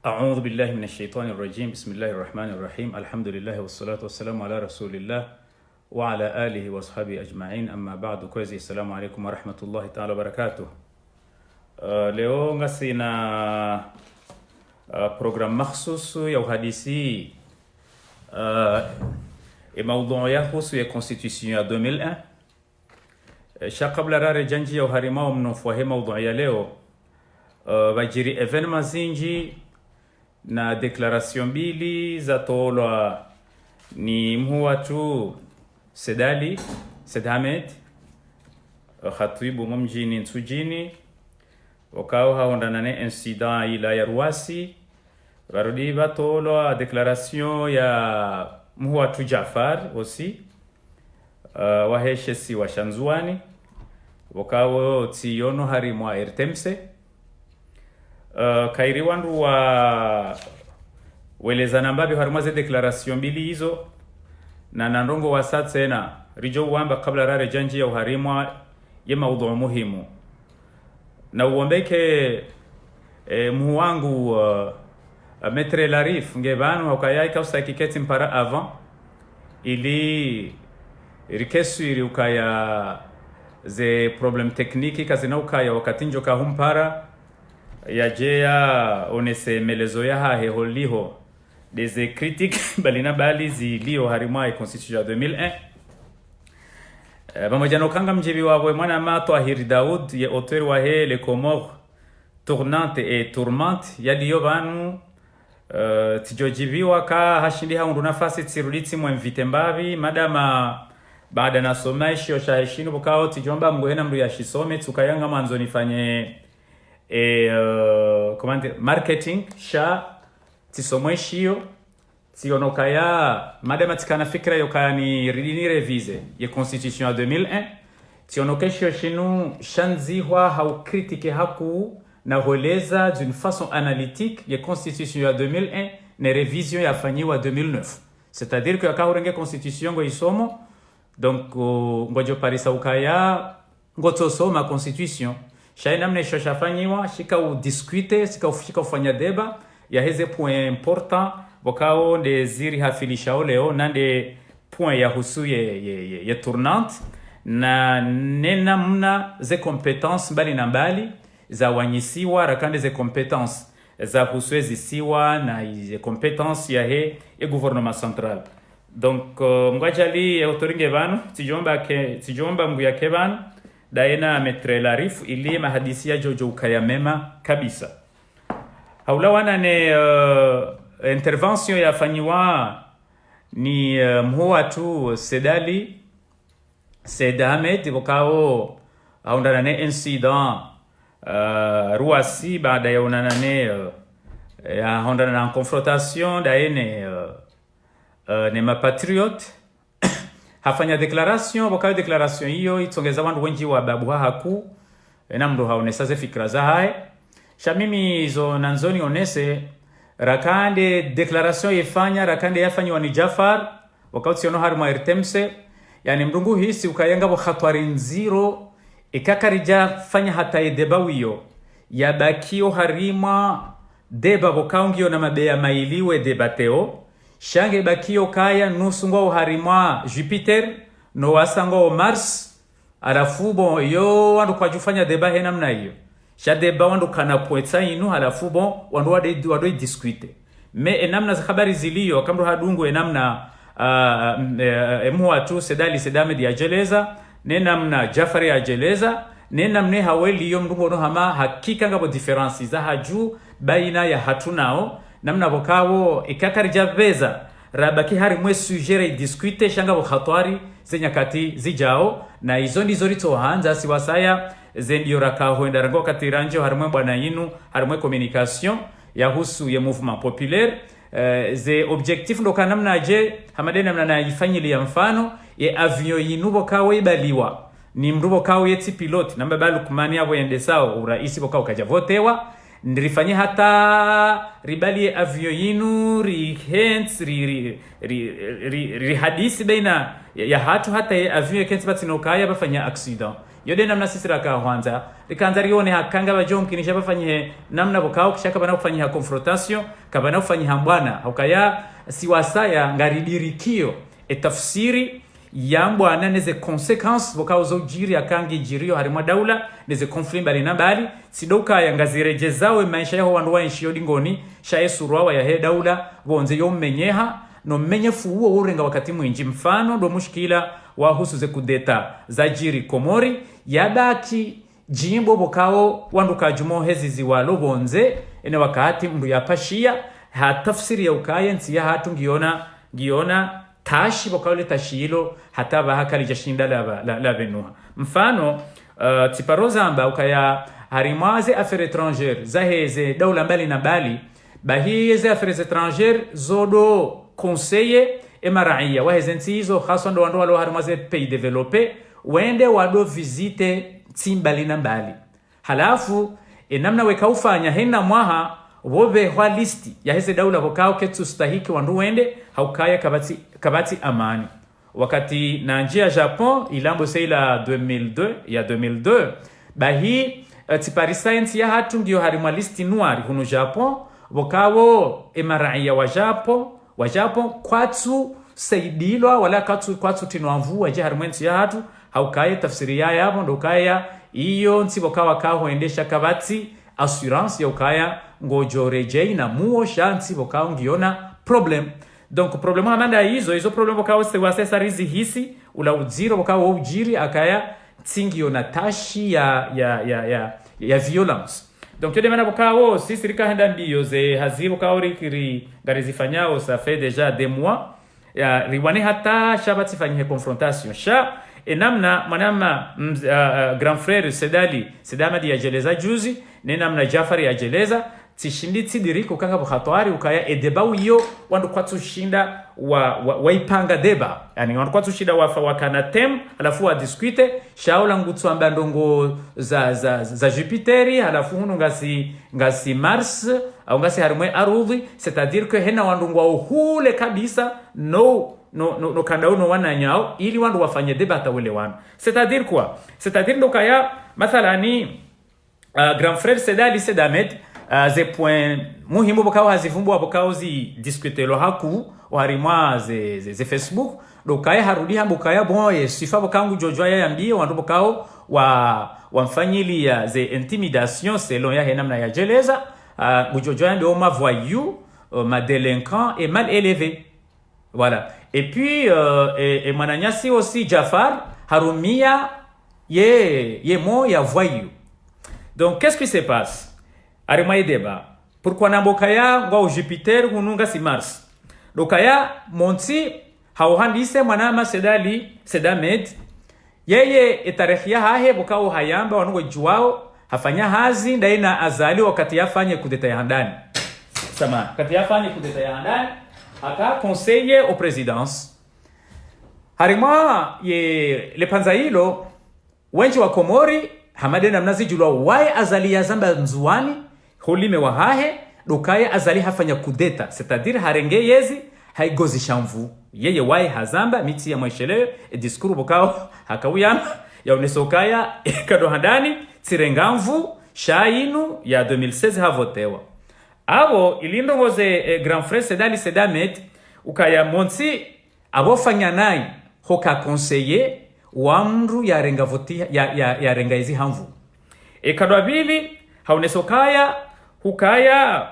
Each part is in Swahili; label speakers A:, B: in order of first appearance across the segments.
A: أعوذ بالله من الشيطان الرجيم بسم الله الرحمن الرحيم الحمد لله والصلاة والسلام على رسول الله وعلى آله وصحبه أجمعين أما بعد كويزي السلام عليكم ورحمة الله تعالى وبركاته. leo ngasi na program makhsusu ya uhadisi موضوع يخص ya constitution ya 2001 kabla rare janji ya uharimao mnofuahe موضوع ya leo bajiri evenement zinji na declaration mbili za tolwa ni mhuatu Sedali Sedhamed khatibu mjini Nsujini wakao haondanane incident ila ya Ruasi varudi batolwa declaration ya mhuatu Jafar aussi waheshesi wa Shanzuani wakao tsiyono harimwa Ertemse kairi wandu wa welezana mbabi harimwaze declaration mbili hizo na nandongo wa satsena rijo wamba kabla rare janji ya uharimwa ye maudhu muhimu na uombeke mhu wangu metre larif ngebanu wakayai kausa kiketi mpara avant ili rikesuiri ukaya ze problem tekniki kazina ukaya wakatinjo kahumpara yajea onese melezo ya hahe holiho des critiques balina bali zilio harimwa constitution ya 2001 pamoja na kanga mjibi wabwe mwana mato Ahiri Daoud ye auteur wa he les Comores tournante et tourmente yaliyo banu tijojibiwa ka hashindi haundu nafasi tirulitsi mu invite mbavi madama baada na somaishi shahishinu bukao tijomba mgohena mru ya shisome tukayanga manzo nifanye marketing sha tisomweshio tionokaya madama tikana fikra yokani ridini revise ye constitution ya 2001 tionokeshio shinu shanzihwa hau kritike haku na holeza d'une façon analytique ye constitution ya 2001 ne revision ya fanyiwa 2009 c'est-à-dire que yakahurenge constitution ngo isomo donc ngojo parisa ukaya ngotosoma constitution shaina mne shosha fanyiwa shika u discuter shika ufanya deba ya heze point important wakao de ziri hafilisha leo nande point ya husu ye tournante na nena mna ze compétences mbali na mbali za wanyisiwa rakande ze compétences za husu zisiwa na ze compétences ya he e gouvernement central donc ngwajali autoringe banu tijomba mgu yake banu daena metre larif ili mahadisi ya jojo ukaya mema kabisa haula wana ne intervention ya fanyiwa ni mhuatu Sedali Sedhamed wakao haundana ne incident Ruasi baada ya unanane ya haundana na confrontation daene ne mapatriote hafanya declaration wakao declaration hiyo itongeza wandu wengi wa babu haku na mndo haonesa fikra za hai shamimi hizo nanzoni onese rakande declaration ifanya rakande yafanywa ni Jafar wakao tiono harma Ertemse yani mdungu hisi ukayenga bo khatwari nziro ikakarija fanya hata edebawiyo ya bakio harima deba bokaungio na mabeya mailiwe debateo shange bakio kaya nusu ngo harima Jupiter no wasango Mars alafu bon yo wandu kwa jufanya deba he namna hiyo sha deba wandu kana poetsa inu alafu bon wandu wado discuter mais enamna za habari zilio kamro hadungu enamna mhuatu Sedali Sedhamed ya jeleza nenamna Jafar ya jeleza nenamne haweli yo mdungu no hama hakika ngabo difference za haju baina ya hatunao namna bokawo ikakarija beza rabaki hari mwe sujere discuter shanga bo khatwari zenyakati zijao na hizo ndizo ritohanza siwasaya zendio rakaho ndarango katiranjo harimwe bwana yinu harimwe communication ya husu ya mouvement populaire ze objectif ndo kanamna je hamadena namna ifanyili ya mfano ye avion yinu bokawo ibaliwa ni mrubo kawo yeti pilote namba balu kumani abo yende sawa uraisi bokawo kajavotewa ndirifanye hata ribali avion yinu rihents ri hadisi baina ya hatu hata avion kenti batinokaya bafanya accident yode namna sisi raka kwanza likanza rione hakanga bajonki nisha bafanyie namna bokao kishaka bana kufanyia confrontation kabana kufanyia mbwana hukaya siwasaya ngaridirikio etafsiri yambwana neze consequences bokao zo jiri akangi jirio harimo daula neze conflit bali na bali sidoka yangazirejezawe maisha yao wandu wainshi yodingoni shaye surwa ya he daula bonze yomenyeha no menyefu uwo urenga wakati mwinji mfano ndo mushikila wahusu ze kudeta za jiri Komori yabaki jimbo bokao wandu kajumo hezi ziwalo bonze ene wakati mdu yapashia hatafsiri ya ukaya nsiya hatu ngiona tashi bokao le tashilo hata bahaka lijashinda la benua mfano tiparoza amba ukaya harimaze affaires étrangères zaheze daula mbali na bali bahize affaires étrangères zodo conseiller et maraia waheze hizo hasa ndo walo harimaze pays développé wende wado visite timbali na mbali halafu namna weka ufanya hena mwaha wobe hwa listi ya heze daula bokao ketu stahiki wandu wende haukaya kabati amani wakati na njia Japon ilambo seila 2002 bahi tiparisayensi ya hatu ndio harima listi noir hunu Japon bokao emaraia wa Japon kwatu saidilwa wala kwatu tinwanvu waje harimwensi ya hatu haukaye tafsiri ya yabo ndokaya iyo nsibokawa kahoendesha kabati assurance ya ukaya ngojorejei na muo shanti bokawa ngiona problem donc problema amanda hizo problem bokawa sewase rizi hisi ula ujiro bokawa ujiri akaya tingiona tashi ya violence donc yode mana bokawa sisi rikahenda ndiyo ze hazibo kaurikiri garizifanyao ça fait déjà des mois ya riwane hata shabati fanyhe confrontation enamna manama grand frère Sedamadi yajeleza juzi nenamna Jafari yajeleza tishinditsi diriko kanga bukhatwari ukaya edeba iyo wandu kwatushinda waipanga deba yani wandu kwatushinda wakana tem alafu wa discute shaula ngutsu amba ndongo za Jupiteri alafu hunu ngasi Mars au ngasi harimwe arudhi c'est-à-dire que hena wandu ngwa uhule kabisa no kanda uno wananyao ili wandu wafanye debata wale wana c'est-à-dire quoi c'est-à-dire ndokaya mathalani grand frère Sedamed ze point muhimu bokao hazivumbu bokao zi discuter haku warimwa ze Facebook dokaya harudi hambokaya boye sifa bokangu jojwa ya yambie wandu bokao wamfanyilia ze intimidation selon ya henamna ya jeleza bujojwa ndio ma voyou ma délinquant et mal élevé voilà et puis et mananyasi aussi Jafar harumia ye mo ya voyou donc qu'est-ce qui se passe arima débat pourquoi nambokaya ngwa Jupiter hununga si Mars dokaya monti hauhandise mwanama Sedamed yeye etarehia hahe bokao hayamba wanungo juwao hafanya hazi ndaina azali wakati yafanye kudeta ya handani sama wakati yafanye kudeta ya handani aka conseiller au présidence harima ye le panzailo wenji wa Komori hamade na mnazi julwa wae azali ya zamba nzuani holime wa hahe dokaye azali hafanya kudeta c'est-à-dire harenge yezi haigozi shamvu yeye wae hazamba miti ya mwesheleyo diskuru bokao hakawiyama ya unesokaya kado handani tsirengamvu shainu ya 2016 havotewa abo ilindongoze grand frère Sedamed ukaya monti abofanya nai hoka conseiller wamru ya renga voti ya renga hizi hamvu kado abili haunesokaya hukaya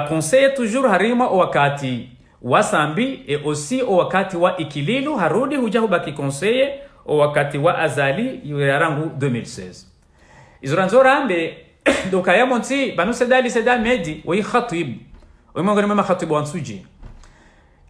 A: conseiller toujours harima wakati wasambi et aussi wakati wa ikililu harudi hujahu baki conseiller wakati wa azali yarangu 2016 izoranzora ambe dokaya monti banu Sedamed wa khatib wimongoni mama khatib wansuji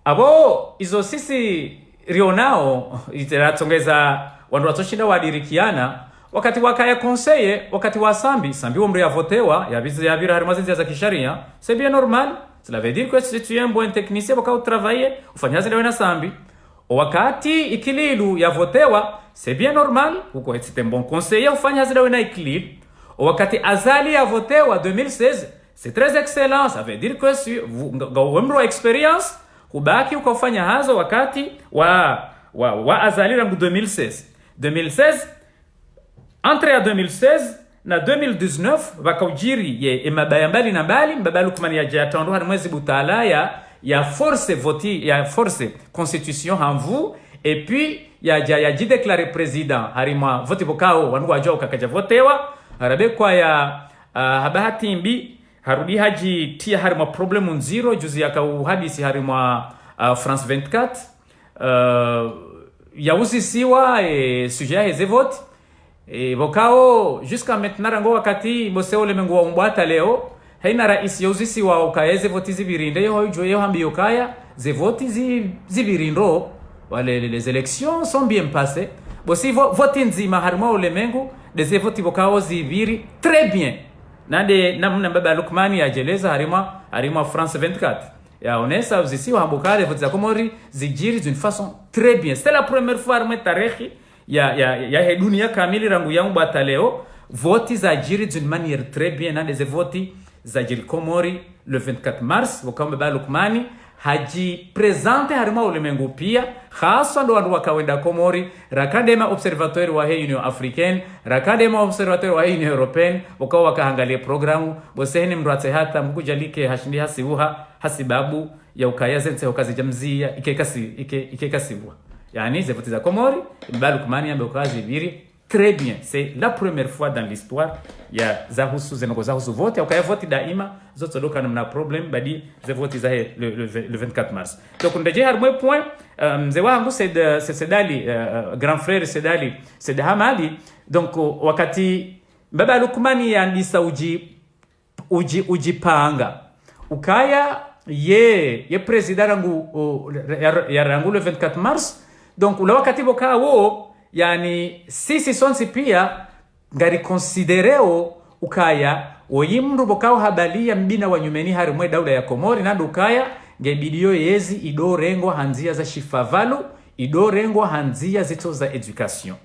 A: abo izo sisi rionao iteratongeza wandu watoshinda wadirikiana wakati wakaya conseiller wakati wa sambi umri ya votewa ya vira harimazi za kisharia c'est bien normal cela veut dire que si tu es un bon technicien wakati travailler ufanyaze lewe na sambi wakati ikililu ya votewa c'est bien normal uko c'est un bon conseiller ufanyaze lewe na ikililu wakati azali ya votewa 2016 c'est très excellent ça veut dire que si vous experience kubaki ukafanya hazo wakati wa azali rangu 2016 entre ya 2016 na 2019 vakaujiri ye mabaya mbali na mbali mbaba Lukman ya jatondo har mwezi butala ya force constitution hanvu et puis ya ji déclarer président harima vote bokao wangu wajao kakaja votewa arabe kwa ya habahati mbi harudi haji tia harima problem nziro juzi ya hadisi harima France 24 ya usisiwa sujet heze vote bokao jusqu'à maintenant rango wakati boseo lemengo wa mbwata leo haina rais ya usisiwa ukaeze vote zibirinde yo joyo hambiyo kaya ze vote zibirindo wale les élections sont bien passées bosi vote nzima harimo ulemengu des vote bokao zibiri très bien nande namna baba Lukmani ajeleza harima France 24 ya onesa uzisi wa Bukale vote za Komori zijiri d'une façon très bien. C'est la première fois harimo tarehe ya dunia kamili rangu yangu bata leo vote za jiri d'une manière très bien nande ze vote za jiri Komori le 24 mars wakamba baba Lukmani haji presente harimo ulemengu pia hasa ndo wandu wakawenda Komori rakadema observatoire wa Union Africaine rakadema observatoire wa Union Européenne wakawa wakaangalia programu boseheni mrwate hata mkujalike hashindi hasibuha hasibabu ya ukaya zense ukazi jamzia ikekasibwa yani zevote za Komori baba Lukmani ambe ukazi viri très bien. C'est la première fois dans l'histoire ya zahusu zenoko zahusu vote ukaya vote daima zote doka na problem badi ze vote za le 24 mars. Donc ndaje harmo point mzee wangu Sedali grand frère Sedali Hamadi donc wakati baba Lukmani yandisa ujipanga ukaya ye president rangu ya rangu le 24 mars donc ule wakati boka wo yani sisi sonsi pia ngari considereo ukaya oyimru bokao habalia mbina wa nyumeni harimwe daula ya Komori na ukaya ngebidio yezi ido rengo hanzia za shifavalu ido rengo hanzia zito za education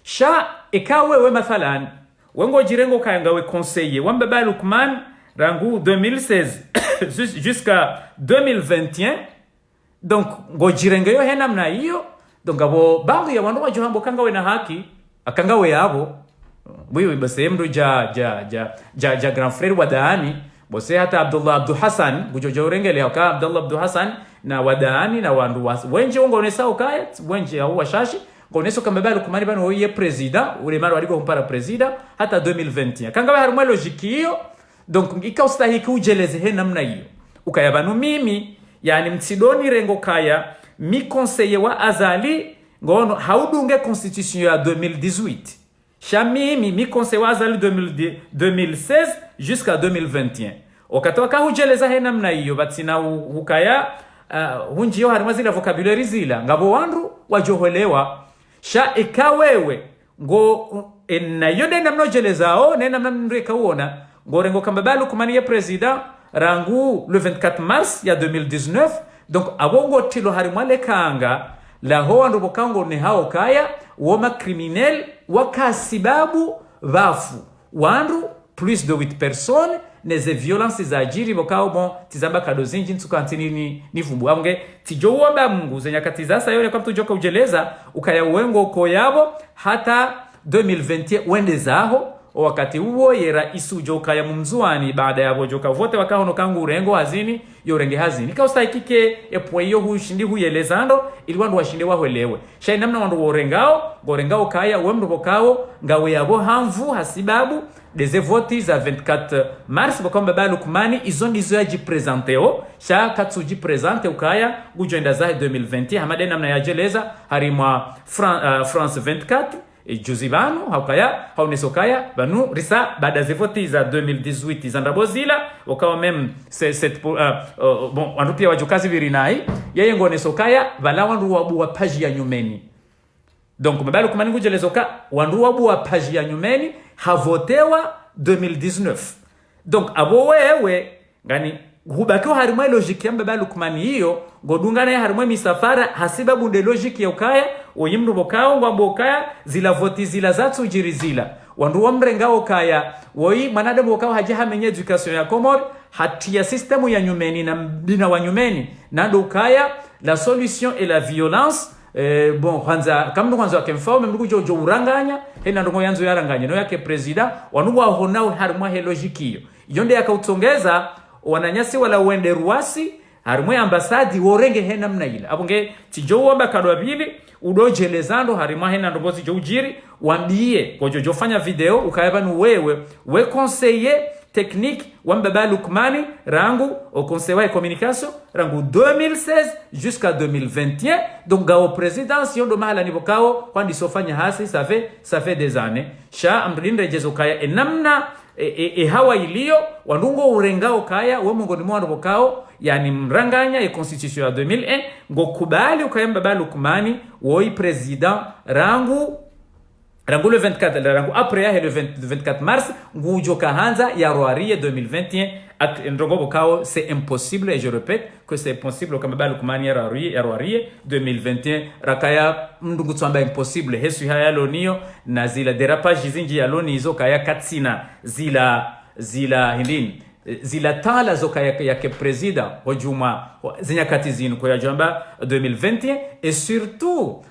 A: sha ikawe we mathalan wengo jirengo kaya ngawe conseiller wambaba Lukman rangu 2016 jusqu'à 2021 donc ngo jirengo yo hena mna hiyo donc abo bangu ya wandu wajuhambo kangawe na haki akangawe yabo bwiwe base mdo ja grand frère wadaani bose hata Abdul Hassan gujojo rengele aka Abdul Hassan na wadaani na wandu wenje ongonesa ukaya wenje au washashi ngoneso kama baba Lukmani bano ye president ule mara waliko kumpara president hata 2021 kangawe harumwe logique hiyo donc ikaustahiki ujeleze he namna hiyo ukaya banu mimi yani mtsidoni rengo kaya mi conseiller wa azali ngono haudunge constitution ya 2018 shamimi mi conseiller wa azali 2016 jusqu'à 2021 okatoka hujeleza he namna hiyo batina ukaya hunjiyo harima zila vocabulaire zila ngabo wandu wajoholewa sha ikawewe ngo na yode namno jelezao nena namnreka uona ngorengo kamba balu kumani ya president rangu le 24 mars ya 2019 donc abongo tilo harimwale kanga la hoa ndo bokango ne hao kaya woma criminel wakasibabu vafu wandu plus de 8 personnes neze violence za jiri bokao bon tizamba kadozinji ntuka antini ni vumbu amge tijowa ba Mungu zenya katizasa yone kwa mtujoka ujeleza ukaya uwengo uko yabo hata 2020 wende zaho wakati huo yera isu joka ya mumzuani baada ya bojoka vote wakahono kangu urengo hazini yorenge hazini kaustahikike epwe yo hushindi huyelezando ili wandu washinde wahwelewe shai namna wandu worengao gorengao kaya wemdo bokao ngawe yabo hamvu hasibabu des votes za 24 mars bokombe baba Lukmani izo yaji presenteo sha katsuji presente ukaya gujoenda za 2020 hamade namna yajeleza harimwa France 24 Juzibanu haukaya haunesokaya banu risa baada ya vote za 2018 zandabozila wakawa meme bon wandu pia wajukazi virinai yeye ngonesokaya bala wandu wabu wa page ya nyumeni donc mabalo kumani ngujelezoka wandu wabu wa page ya nyumeni havotewa 2019 donc abo wewe ngani hubaki harimwe logique yamba balu kumani hiyo godunga naye harimwe misafara hasiba bunde logique ya ukaya oyimru bokao ngwambokaya zila voti zila zatu jirizila wandu wamrengao kaya woi manade bokao hajaha menye education ya Komor hatia systemu ya nyumeni na bina wa nyumeni nando kaya la solution et la violence bon kwanza kamdu kwanza wake mfaume mdugu jo uranganya hena ndongo yanzo yaranganya no yake president wanugu ahonao harimwa he logikio yonde yakautongeza wananyasi wala uende ruasi harimwe ambasadi worenge hena mnaila abonge tijowa bakadwa bili udojelezando harimwa hena ndongozi jo ujiri wambie kojo fanya video ukayaba nu wewe we conseiller technique wambaba Lukmani rangu au conseil de communication rangu 2016 jusqu'à 2021 donc gao présidence yondo mahala nibokao kwandi sofanya hasi ça fait des années sha amrinde jezo kaya enamna hawa ilio wandungo urengao kaya we mungo ni mwando bokao yani mranganya e constitution ya 2001 ngo kubali ukayamba ba Lukmani woi president rangu le 24 rangu après le 24 mars ngujo kahanza ya roarie 2021 ndongo bokao c'est impossible et je répète que c'est impossible comme ba Lukmani ya roarie 2021 rakaya ndungu tsamba impossible hesu haya lonio na zila derapage zinji ya loni hizo kaya katsina zila hindini zila tala zoka yake president hojuma zinyakati zinu kwa jamba 2021 et surtout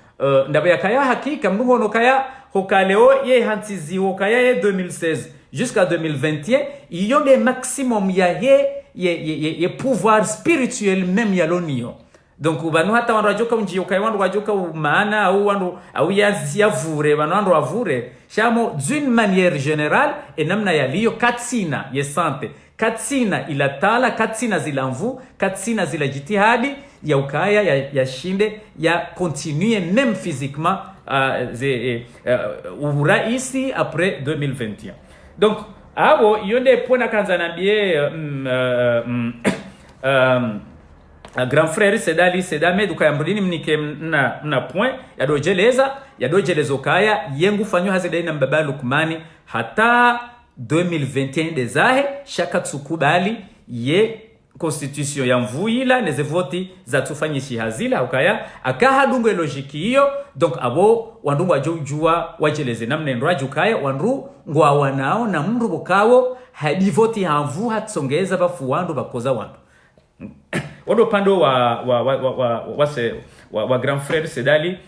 A: ndaba yakaya hakika mnungo nokaya hokaleo ye hantizi hokaya ye 2016 jusqu'à 2021 il y a des maximum ye pouvoir spirituel même ya lonio donc banu hata wandu wajoka unji yokai wandu wajoka maana au wandu au yaziyavure banu wandu wavure shamo d'une manière générale et namna yaliyo katsina ye sante katsina ila tala katsina zilamvu katsina zila jitihadi ya ukaya ya shinde ya continue même physiquement uraisi après 2021 donc abo yonde pona kanza nambie grand frère Sedame duka yambudini mnike na point ya dojelezo kaya yengu fanyo hazidai na mbaba Lukmani hata 2021 dezahe shaka tsukubali ye constitution ya mvuila neze voti za tufanyishi hazila ukaya akaha dungo logiki hiyo donc abo wandu wajujua wajeleze namne ndraju kaya wandu ngwa wanao na mndu bukawo hadi voti hamvu hatsongeza bafu wandu bakoza wandu Odo pando wa grand frère Sedali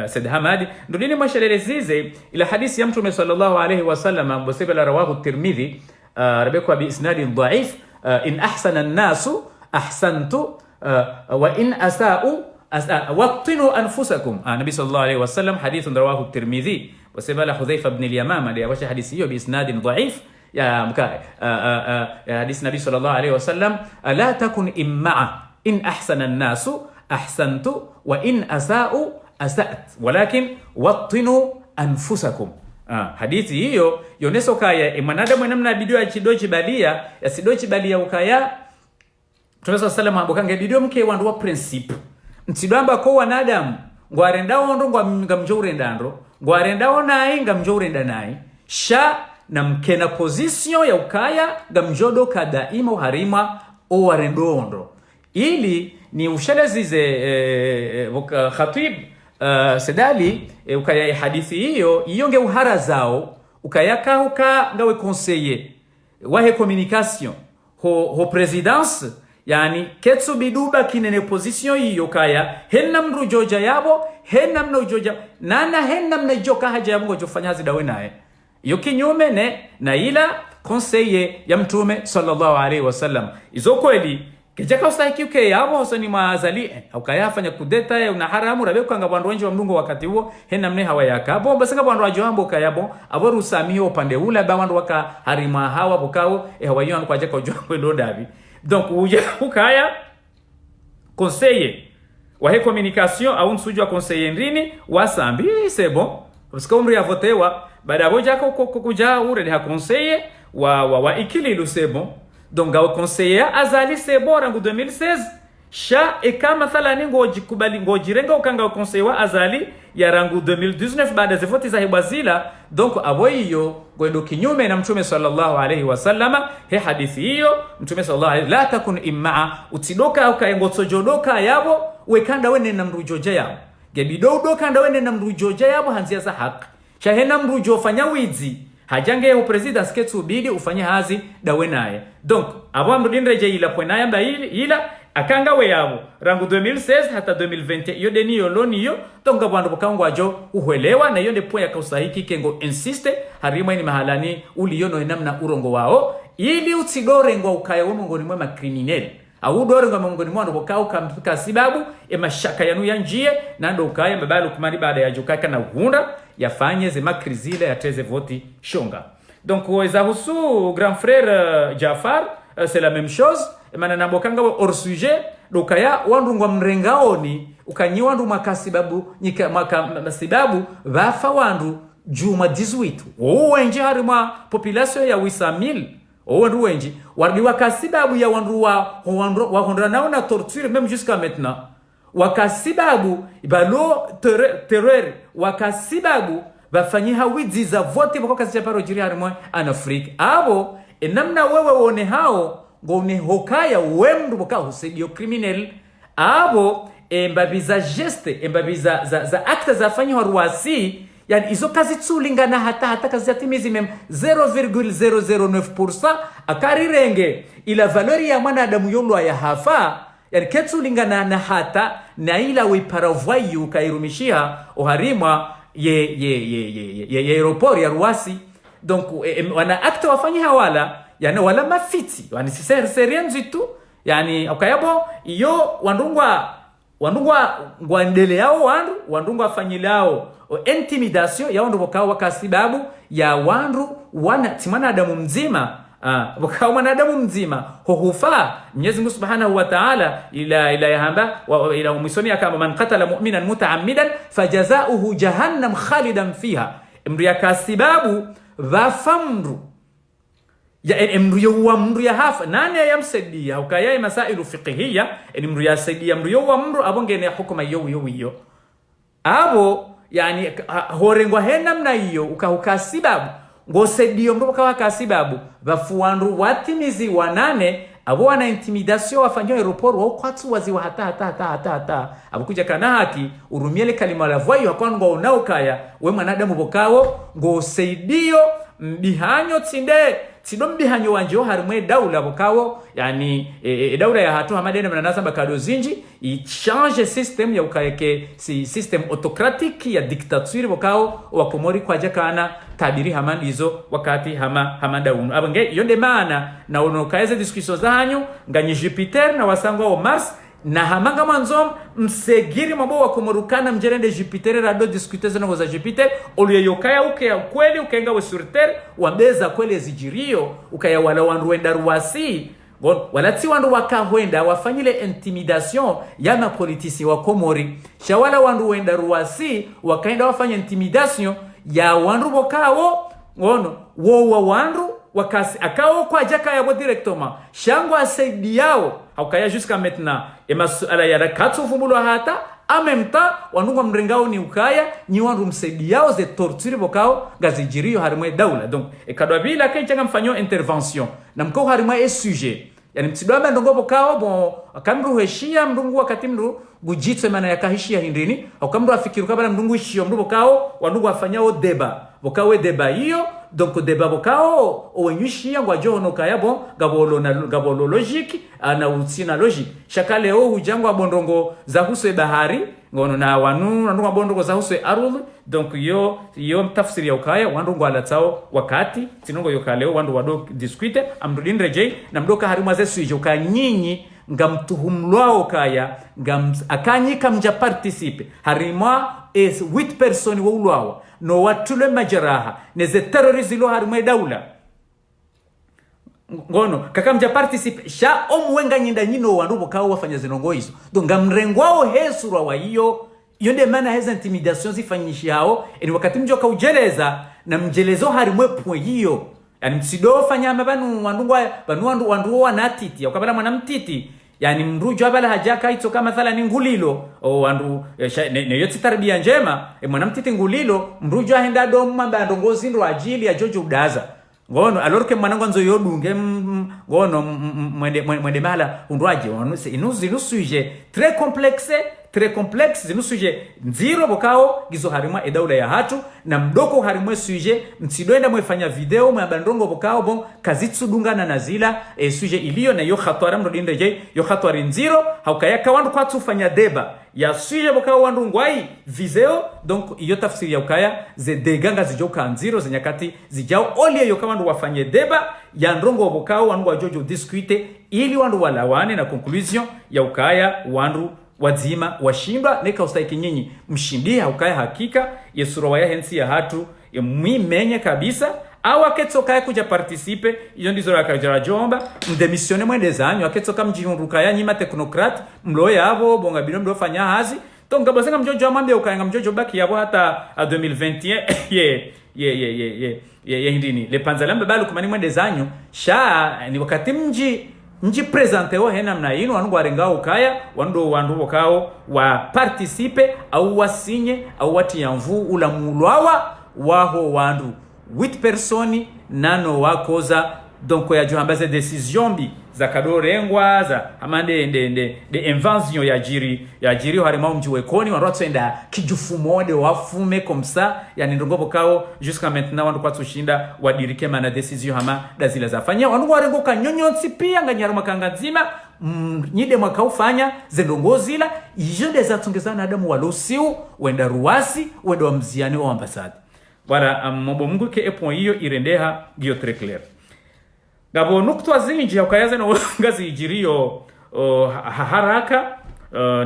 A: Said Hamadi ndudini mwashalelezize ila hadisi ya mtume sallallahu alayhi wasallam mbosebela rawahu Tirmidhi rabekwa bi isnadin dhaif in ahsana an-nasu ahsantu wa in asa'u waqtinu anfusakum nabi sallallahu alayhi wasallam hadithun rawahu Tirmidhi wasebala Hudhaifa ibn al-Yamama ndio washa hadisi hiyo bi isnadin dhaif ya mkae hadith nabi sallallahu alayhi wasallam la takun imma'a in ahsana an-nasu ahsantu wa in asa'u asat walakin wattinu anfusakum hadithi hiyo yoneso kaya emanadamu namna bidio ya chidochi balia ya sidochi balia ukaya tunaweza salama abokange bidio mke wandu wa principe ntidamba ko wanadamu ngwarenda ondo ngamjore ndando ngwarenda onai ngamjore ndanai sha na mkena position ya ukaya gamjodo kadaima uharima o warendondo ili ni ushelezize khatib Sedali ukaya hadithi hiyo iyonge uhara zao ukayaka huka ngawe conseiller wahe communication ho présidence yani ketsu biduba kinene position hiyo kaya henna mrujoja yabo henna mnojoja nana henna mnajoka haja yabo ngojofanya zidawe naye iyo kinyume ne na ila conseiller ya mtume sallallahu alaihi wasallam izo kweli kijaka ustahiki uke yabo hosani maazali ukayafanya kudeta ya una haramu rabe kwanga bandu wenje wa mdungo wakati huo hena mne hawa yakabo basanga bandu wajohambo kayabo aboru samiyo upande ula ba bandu waka harima hawa bukao hawa yon kwa jaka ujombo ndo davi donc uja ukaya conseiller wa he communication au nsuju wa conseiller ndini wasambi c'est bon parce que umri avotewa baada boja ko kuja ure ha conseiller wa ikili c'est bon donc au conseiller azali c'est bon rangu 2016 sha eka mathalani ngojikubali ngojirenga ukanga conseiller wa azali ya rangu 2019 baada ya voti za hebazila donc aboyo gwendo kinyume na mtume sallallahu alayhi wasallama he hadithi hiyo mtume sallallahu alayhi la takun imma utidoka ukayengotojodoka yabo wekanda wene na mrujoja yabo gebido kanda wene na mrujoja yabo hanzia za haki shahena mrujo fanya wizi hajange ya president sketsu bidi ufanye hazi dawe naye donc abo amrudinreje ila pwenaya mba ila akanga we yabo rangu 2016 hata 2020 iyo deni yo loni yo tonga bandu bakangwa ajo uhuelewa na iyo nde point akausahiki kengo insiste harimo ni mahalani uli yono namna urongo wao ili utsigore ngo ukaya ngoni mwa criminel au dore ngo ngoni mwa ndo bokao kampika sibabu mashaka yanu yanjie nando ukaya mabalo kumani baada ya jukaka na uhunda yafanye ze makrizile yateze voti shonga. Donc weza husu grand frère Jafar c'est la même chose mana nambokanga hors sujet dokaya wandu ngwa mrengaoni ukanyi wandu makasibabu nyika makasibabu vafa wandu juma 18 wenje harima population ya 800,000 wandu wenje wardi wakasibabu ya wandu wa hondra naona torture même jusqu'à maintenant wakasibabu balo terror wakasibabu bafanyiha widziza vote bako kazi chaparo jiri harimo an Afrique abo enamna wewe wone hao ngone hokaya wemdu boka husedio criminel abo embabiza geste embabiza za acte za fanyiwa ruasi yani izo kazi tsulingana hata kazi yatimizi mem 0,009% akarirenge ila valori ya mwanadamu yolwa ya hafa yani ketsulingana na hata na ila wiparavwayu kairumishia oharima ye aeroport ya ruasi. Donc wana acte wafanyi hawala yani wala mafiti yani si rien du tout yani akayabo iyo wandungwa ngwandele yao wandungwa fanyilao intimidation ya wandu bokao wakasibabu ya wandu wana timana adamu mzima bokao mwanadamu mzima hufa Mwenyezi Mungu Subhanahu wa Ta'ala ila yahamba ila umsoni kama man qatala mu'minan muta'ammidan fajazaohu jahannam khalidan fiha mru yakasibabu vafamru ya mru wa mru ya hafa nani yamsadia ukaya masailu fiqhiyya mru ya sadia mru wa mru abongene hukuma yo abo yani horengwa henamna hiyo ukasibabu ngosedio mru kawa kasibabu bafuandu watimizi wanane abo wana intimidation wafanyo aeroport wa kwatu wazi wa hata abukuja kana haki urumiele kalima la voyo hakwango unaokaya we mwanadamu bokao ngoseidio mbihanyo tindo mbihanyo wanjo harimwe daula bokao yani daula ya hatu hamadene mnanasa bakado zinji change system ya ukayeke si system autocratique ya dictature bokao wakomori kwa jakana tabiri hamandizo wakati hamanda unu abange yonde maana na unokaeze discussion zanyu nganye Jupiter na wasangwa wa Mars na hamanga manzom msegiri mabo wakomorukana mjerende Jupiter rado discuter zana za Jupiter oliyokaya uke kweli ukenga we sur terre wambeza kweli zijirio ukaya wala wandu wenda ruwasi walati wandu wakahwenda wafanyile intimidation ya na politisi wa Komori shawala wandu wenda ruwasi wakaenda wafanya intimidation ya wandu bokao wo wandu wakasi akao kwa jaka yabo directement shango asaidi yao haukaya jusqu'à maintenant ala ya rakatu fumulo hata en même temps wanunga mrengao ni ukaya ni wandu msaidi yao ze torture bokao gazijirio harimwe daula. Donc ekadwa bila kenchanga mfanyo intervention na mko harimwe sujet yani mtidwamba ndongo bokao bon akamru heshia mrungu wakati mru gujitwe mana yakahishia hindini akamru afikiru kabla mrungu hishio mru bokao wanungu afanyao deba bokao deba hiyo donc deba bokao owenyushia ngwa jono kayabo gabolo logique na utsina logique shaka leo hujangwa bondongo za huswe bahari ngono na wanu ndongo bondongo za huswe arul. Donc yo tafsiri ya ukaya wandu ngwa alatao wakati tinongo yokaleo wandu wado discuter amrudin rejei na mdoka harima ze suije ukanyinyi ngamtuhumlwao kaya akanyi kamja participe harima es 8 personnes wa ulwao no watule majaraha neze terrorists lo harima daula ngono kakamja participe sha omwenga nyinda nyino wandu bokao wafanya zinongo hizo donc ngamrengwao hesurwa wa hiyo yonde mana heza intimidation zifanyishao ni wakati mjoka ujeleza na mjelezo harimwe point hiyo yani msido fanya mabanu wandu wanatiti ukabala mwana mtiti yani mrujo abala hajaka ito kama mathala ni ngulilo o wandu ne yoti tarbia njema mwana mtiti ngulilo mrujo ahenda dom mamba ndongozi ndo ajili ya Jojo Udaza ngono alors que mwanangu nzo yodunge ngono mwende mala undwaje wanuse inu sujet très complexe zinu sujet nziro bokao gizo harimwa edaula ya hatu na mdoko harimwe sujet mtidoenda mwefanya video mwabandongo bokao bon kazitsu dungana na zila sujet iliyo na yo khatwara mrodinde je yo khatwari nziro haukayaka wandu kwa tufanya deba ya sujet bokao wandu ngwai video donc iyo tafsiri ya ukaya ze deganga zijoka nziro zenyakati zijao olie yo kawandu wafanye deba ya ndongo bokao wandu wajojo discute ili wandu walawane na conclusion ya ukaya wandu wazima washimba neka ustaiki nyinyi mshindia ukaya hakika yesuro ya hensi ya hatu mwimenye kabisa au aketsoka ya kuja participe iyo ndizo rakajara jomba mdemisione mwende zanyu aketsoka mjihunruka ya nyima teknokrat mlo yabo bonga bino mlo fanya hazi donc gabasenga mjojo amambe ukaya mjojo baki yabo hata 2021 ye hindini le panzalambe balu kumani mwende zanyu sha ni wakati mji presente ho hena mna ino wangu warenga ukaya wandu bokao wa participe au wasinye au wati yanvu ula mulwawa waho wandu 8 personi nano wakoza donc ya juhambaze decision bi za kadorengwa za amande de invention ya jiri harima mji wekoni wandu watenda kijufumo de wafume comme ça yani ndongo bokao jusqu'à maintenant wandu kwa tushinda wadirike mana decision hama dazila zafanya wandu warengo kanyonyonsi pia nganyaruma kangazima nyide mwaka ufanya zendongozila ijo de zatungezana adamu walosiu wenda ruwasi wenda wa mziani wa ambasade wala mbo mungu ke epon hiyo irendeha gio très clair gabo nukutwa zinji ukayaza na ngazi ijirio haraka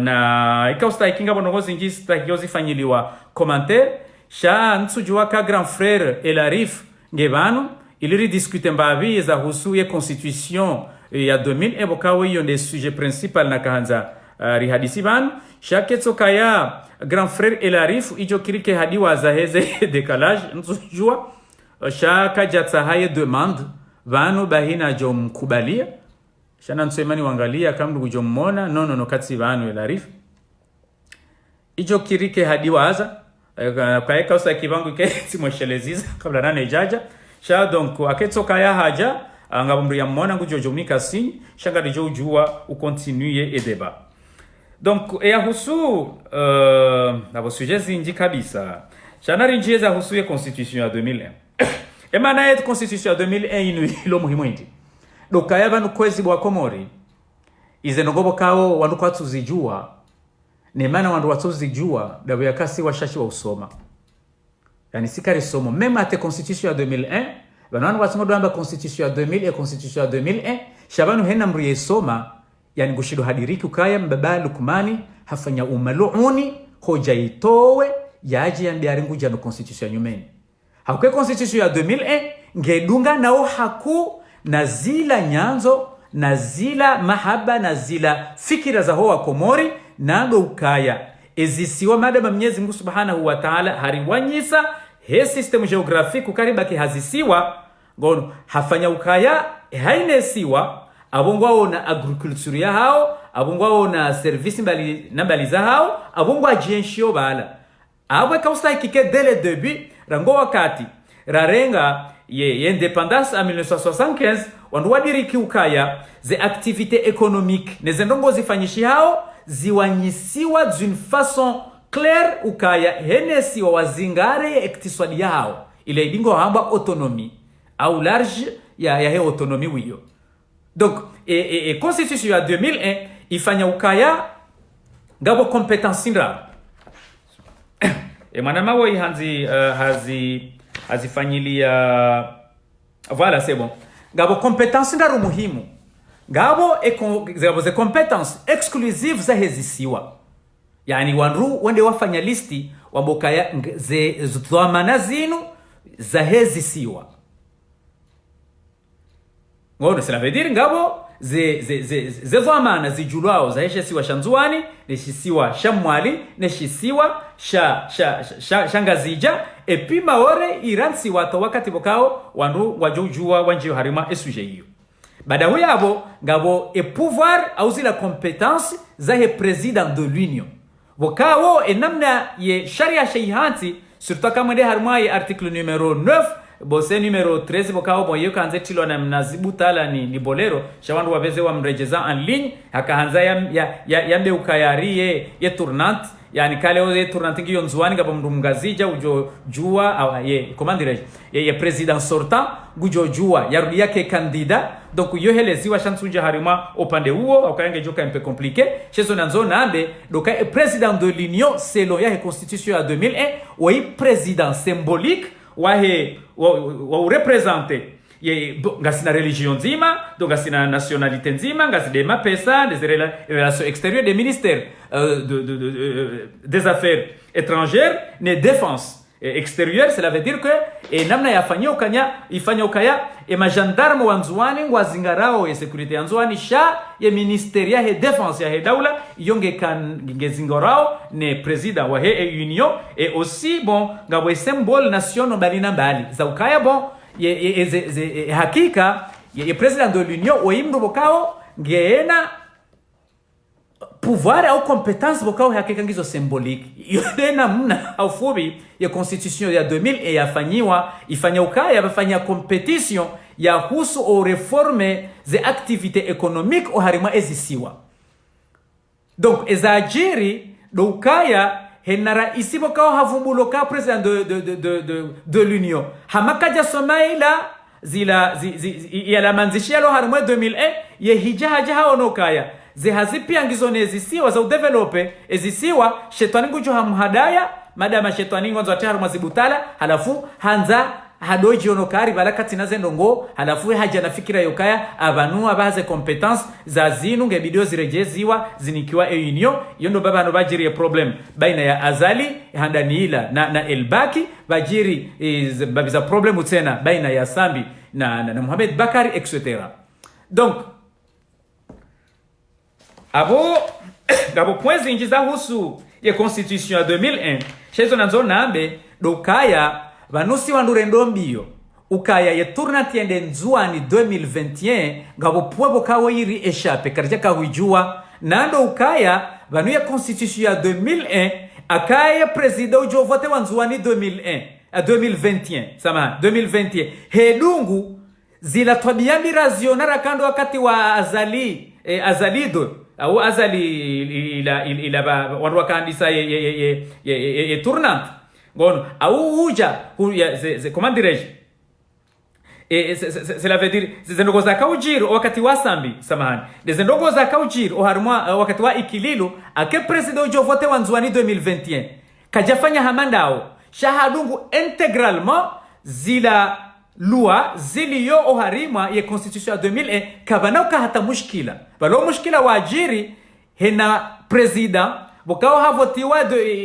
A: na ikausta ikinga bono zinji stakiozi fanyiliwa commentaire sha nsujua ka grand frère Elarif ngebano iliri discute mbavi za husuye constitution ya 2000 ebokawe hiyo nde sujet principal na kahanza rihadisi banu shaketso kaya grand frère Elarif ijo kirike hadiwa za heze décalage nsujua shaka jatsa haye demande vano bahina jo mkubalia shana nsemani wangalia kamdu jo mmona no katsi vano Elarif ijo kirike hadiwa aza kaeka usa kibangu ke simwesheleziza kabla nane jaja sha donc aketso kaya haja ngabumri ya mmona ngujo mnika sinyi shanga dijo jua u continue et débat donc ya husu na bo sujet zinji kabisa shana rinjeza husu ya constitution ya 2001 emana yetu constitution ya 2001 inu ilo muhimu indi dokaya banu kwezi bwa Komori izenogobo kao wandu kwa tuzijua ne mana wandu watuzijua dabu ya kasi washashi wa usoma yani sikari somo meme ate constitution ya 2001 banu watungo amba constitution ya 2000 et constitution ya 2001 shabanu hena mriye soma yani gushido hadiriki ukaya mbaba Lukmani hafanya umaluuni hoja itowe yaji yambiari nguja no constitution nyumeni hakwe constitution ya 2001 ngedunga nao haku na zila nyanzo na zila mahaba na zila fikira za hoa Komori nado ukaya ezisiwa madama Mwenyezi Mungu Subhanahu wa Ta'ala hariwanyisa he system geographic ukariba ki hazisiwa ngono hafanya ukaya hainesiwa abongwa na agriculture ya hao abongwa na service mbali za hao abongwa jienshio bala abwe kausta ikike dele début rango wakati rarenga ye independance en 1975 wandu wadiriki ukaya ze activités économiques nezendongo zifanyishi hao ziwanyisiwa d'une façon claire ukaya henesi wa wazingare iktisadi yao ile idingo hamba autonomie au large ya he autonomie wiyo donc constitution ya 2001 ifanya ukaya ngabo competence ndra manama wo hazifanyilia voilà c'est bon ngabo competence ndaru muhimu ngabo ze competence exclusive za hezisiwa yani wanru wende wafanya listi wabokaya ze dhamana zinu za hezisiwa ngono cela veut dire ngabo ze dhamana zijulwao za heshisiwa shanzuani neshisiwa shamwali neshisiwa shangazija epi maore iransi wato wakati bokao wandu wajujua wanjio harima esuje hiyo bada huyabo ngabo pouvoir au zila compétence za he président de l'union bokao enamna ye sharia shayhanti surtout kama de harma ye article numéro 9 bose numero 13 bokao moyo kanze tilo na mnazibu tala ni bolero shawandu wabeze wa mrejeza en ligne hakaanza ya ukayari ye tournante yani kale o tournante ngiyo nzwani ngabo mndu mgazija ujo jua comment dirais ye président sortant gujo jua yarudi yake kandida donc yo heleziwa chansunja harima opande huo okaenge joka un peu compliqué chezo nanzo nambe donc président de l'union selon ya constitution ya 2001 oui président symbolique wa représenter ye ngasina religion nzima donc ngasina nationalité nzima ngasidema pesa des relations extérieures des ministères des affaires étrangères ne défense extérieure, cela veut dire que namna yafanyia ukaya magendarme wanzuani wazingarao ya sécurité yanzuani sha ya ministeria he défense ya he daula yonge zingarao ne président wa he union et aussi bon ngabo symbole national balina mbali za ukaya bon hakika ye président de l'union oimdo bokao ngeena pouvoir au compétence bokao hakika ngizo symbolique yode namna au fubi ya constitution ya 2000 et ifanya ukaya yafanya competition ya husu o reforme ze activités économiques o harima ezisiwa donc ezajiri do ukaya henara isi bokao havumbulo ka president de l'union hamakaja somaila ya la manzishia lo harima 2001 ye hijaha haonokaya zihazipia ngizone ezisiwa za udevelope ezisiwa shetani ngujo hamhadaya madama shetani ngonzo ataru mazibutala halafu hanza hadoji onokari balakati nazendo ngo halafu haja nafikira yokaya abantu abaze competence za zinu ngebidio zirejeziwa zinikiwa union yondo baba no bajiri problem baina ya Azali handaniila na Elbaki bajiri babiza problem tena baina ya Sambi na Mohamed Bakari etc. Donc gabo point zinjiza husu ye constitution ya 2001 chezo nanzo nambe dokaya vanusi wandurendo mbio ukaya ye tournatiende nzuani 2021 gabo pwebo kawo iri échappe karja kahujua nando ukaya vanu ya constitution ya 2001 akaya president ujo vote wanzuani 2021 sama 2021 hedungu zila twabiambi razionara kando wakati wa azalido au Azali ila wandu wakandisa ye tournante ngono au huja comment dirais-je cela veut dire zendogo za kaujiro wakati wa Sambi samahani zendogo za kaujiro harumwa wakati wa Ikililo ake president jo vote wanzuani 2021 kajafanya hamandao shahadungu intégralement zila loi ziliyo oharima ye constitution ya 2001 kabanauka hata mushkila balo mushkila wajiri hena president bokao havotiwa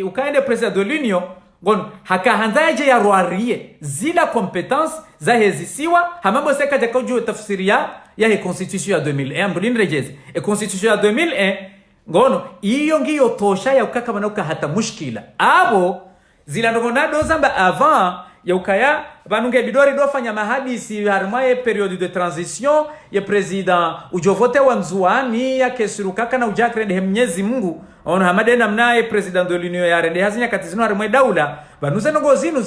A: ukaende president de l'union gon haka hanzaje ya roarie zila competence za hezisiwa hamambo seka jakoju tafsiria ya he constitution ya 2001 mbulin rejezi e constitution ya 2001 ngono iyo ngiyo tosha ya ukaka banauka hata mushkila abo zila ndogonado zamba avant ya ukaya banunge bidori dofanya mahadisi harmaye periode de transition ya president ujovote wanzuani ya kesurukaka na ujakrede hemnyezi Mungu ono hamadena mnaye president de l'union ya rende hazinya katizino harmaye daula banuze ngo zinu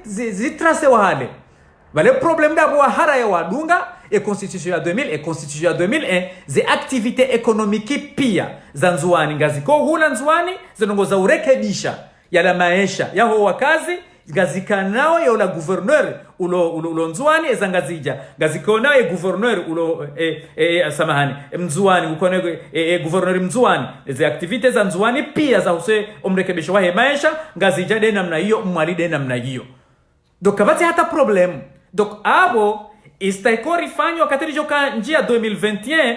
A: zitrase wahale bale problem da bo hara ya wadunga e constitution ya 2000 e constitution ya 2001 ze activité économique pia za nzuani ngaziko hula nzuani zinongoza urekebisha ya la maisha ya ho wakazi gazikanao ya ula gouverneur ulo nzuani ezangazija gazikanao ya gouverneur ulo samahani mzuani ukone gouverneur mzuani ze activities za nzuani pia za use omrekebisho wa maisha ngazija de namna hiyo mwalide namna hiyo donc kabati hata problem donc abo istaikori fanyo wakati joka njia 2021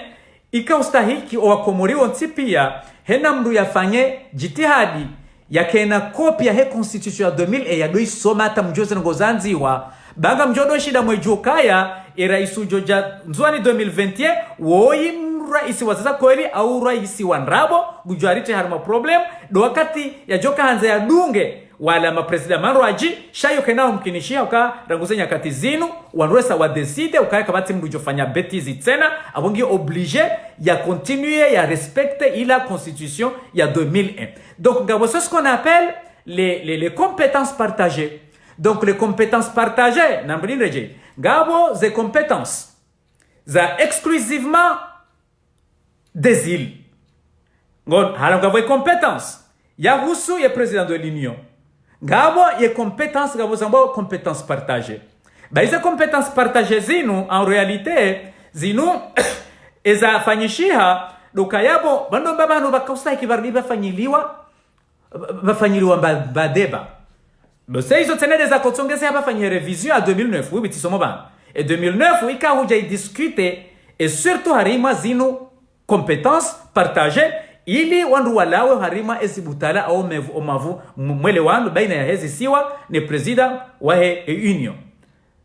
A: ikaustahiki owakomoriwa ntipia hena mdu yafanye jitihadi yakena kopia he constitution ya 2000 ya doi soma hata mjoze ngozanziwa banga mjodo shida mwejukaya iraisu joja nzuani 2021 woi raisi wazaza kweli au raisi wanrabo gujarite harma problem do wakati ya joka hanza ya dunge wala mapresida manroaji shayo kenao mkinishia uka ranguze nyakati zinu wanresa wa decide ukaya kabati mdujofanya betizi tena abongi obligé ya continuer ya respecter la constitution ya 2001 donc c'est ce qu'on appelle les compétences partagées donc les compétences partagées nambrini reje ngabo ze compétences za exclusivement des îles ngon hala ngabo compétences ya husu ya président de l'union ngabo ye compétences ngabo zamba compétences partagées ba hizo compétences partagées zinu en réalité zinu eza fanyishiha dokayabo bando babano bakausa kivarni bafanyiliwa badeba bose hizo tena za kutongeza hapa fanyia révision à 2009 oui bitisomo bana et 2009 ika huja discuter et surtout harima zinu compétences partagées ili wandu walawe harima ezibutala au mavu mwele wandu baina ya hezi siwa ni president wa he union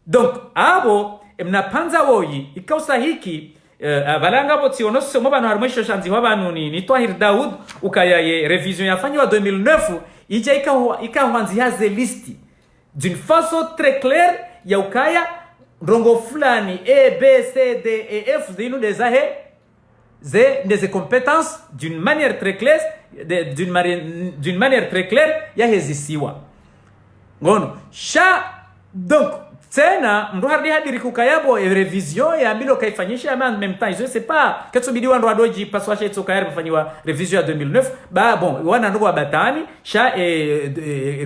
A: donc abo mnapanza woyi ikausa hiki balanga boti onoso mo bana harimo shanzi wa banu ni Twahir Daoud ukaya ye révision yafanywa 2009 ija ikaanzi haze listi d'une façon très claire ya ukaya ndongo fulani A B C D E F zinu dezahe des compétences d'une manière très claire d'une manière très claire ya hezisiwa ngono sha donc tena ndo hadi kukayabo revision ya mbilo kaifanyisha en même temps je sais pas katubidi ndo adoji paswasha itokayari kufanywa revision ya 2009 ba bon wana ndo batani sha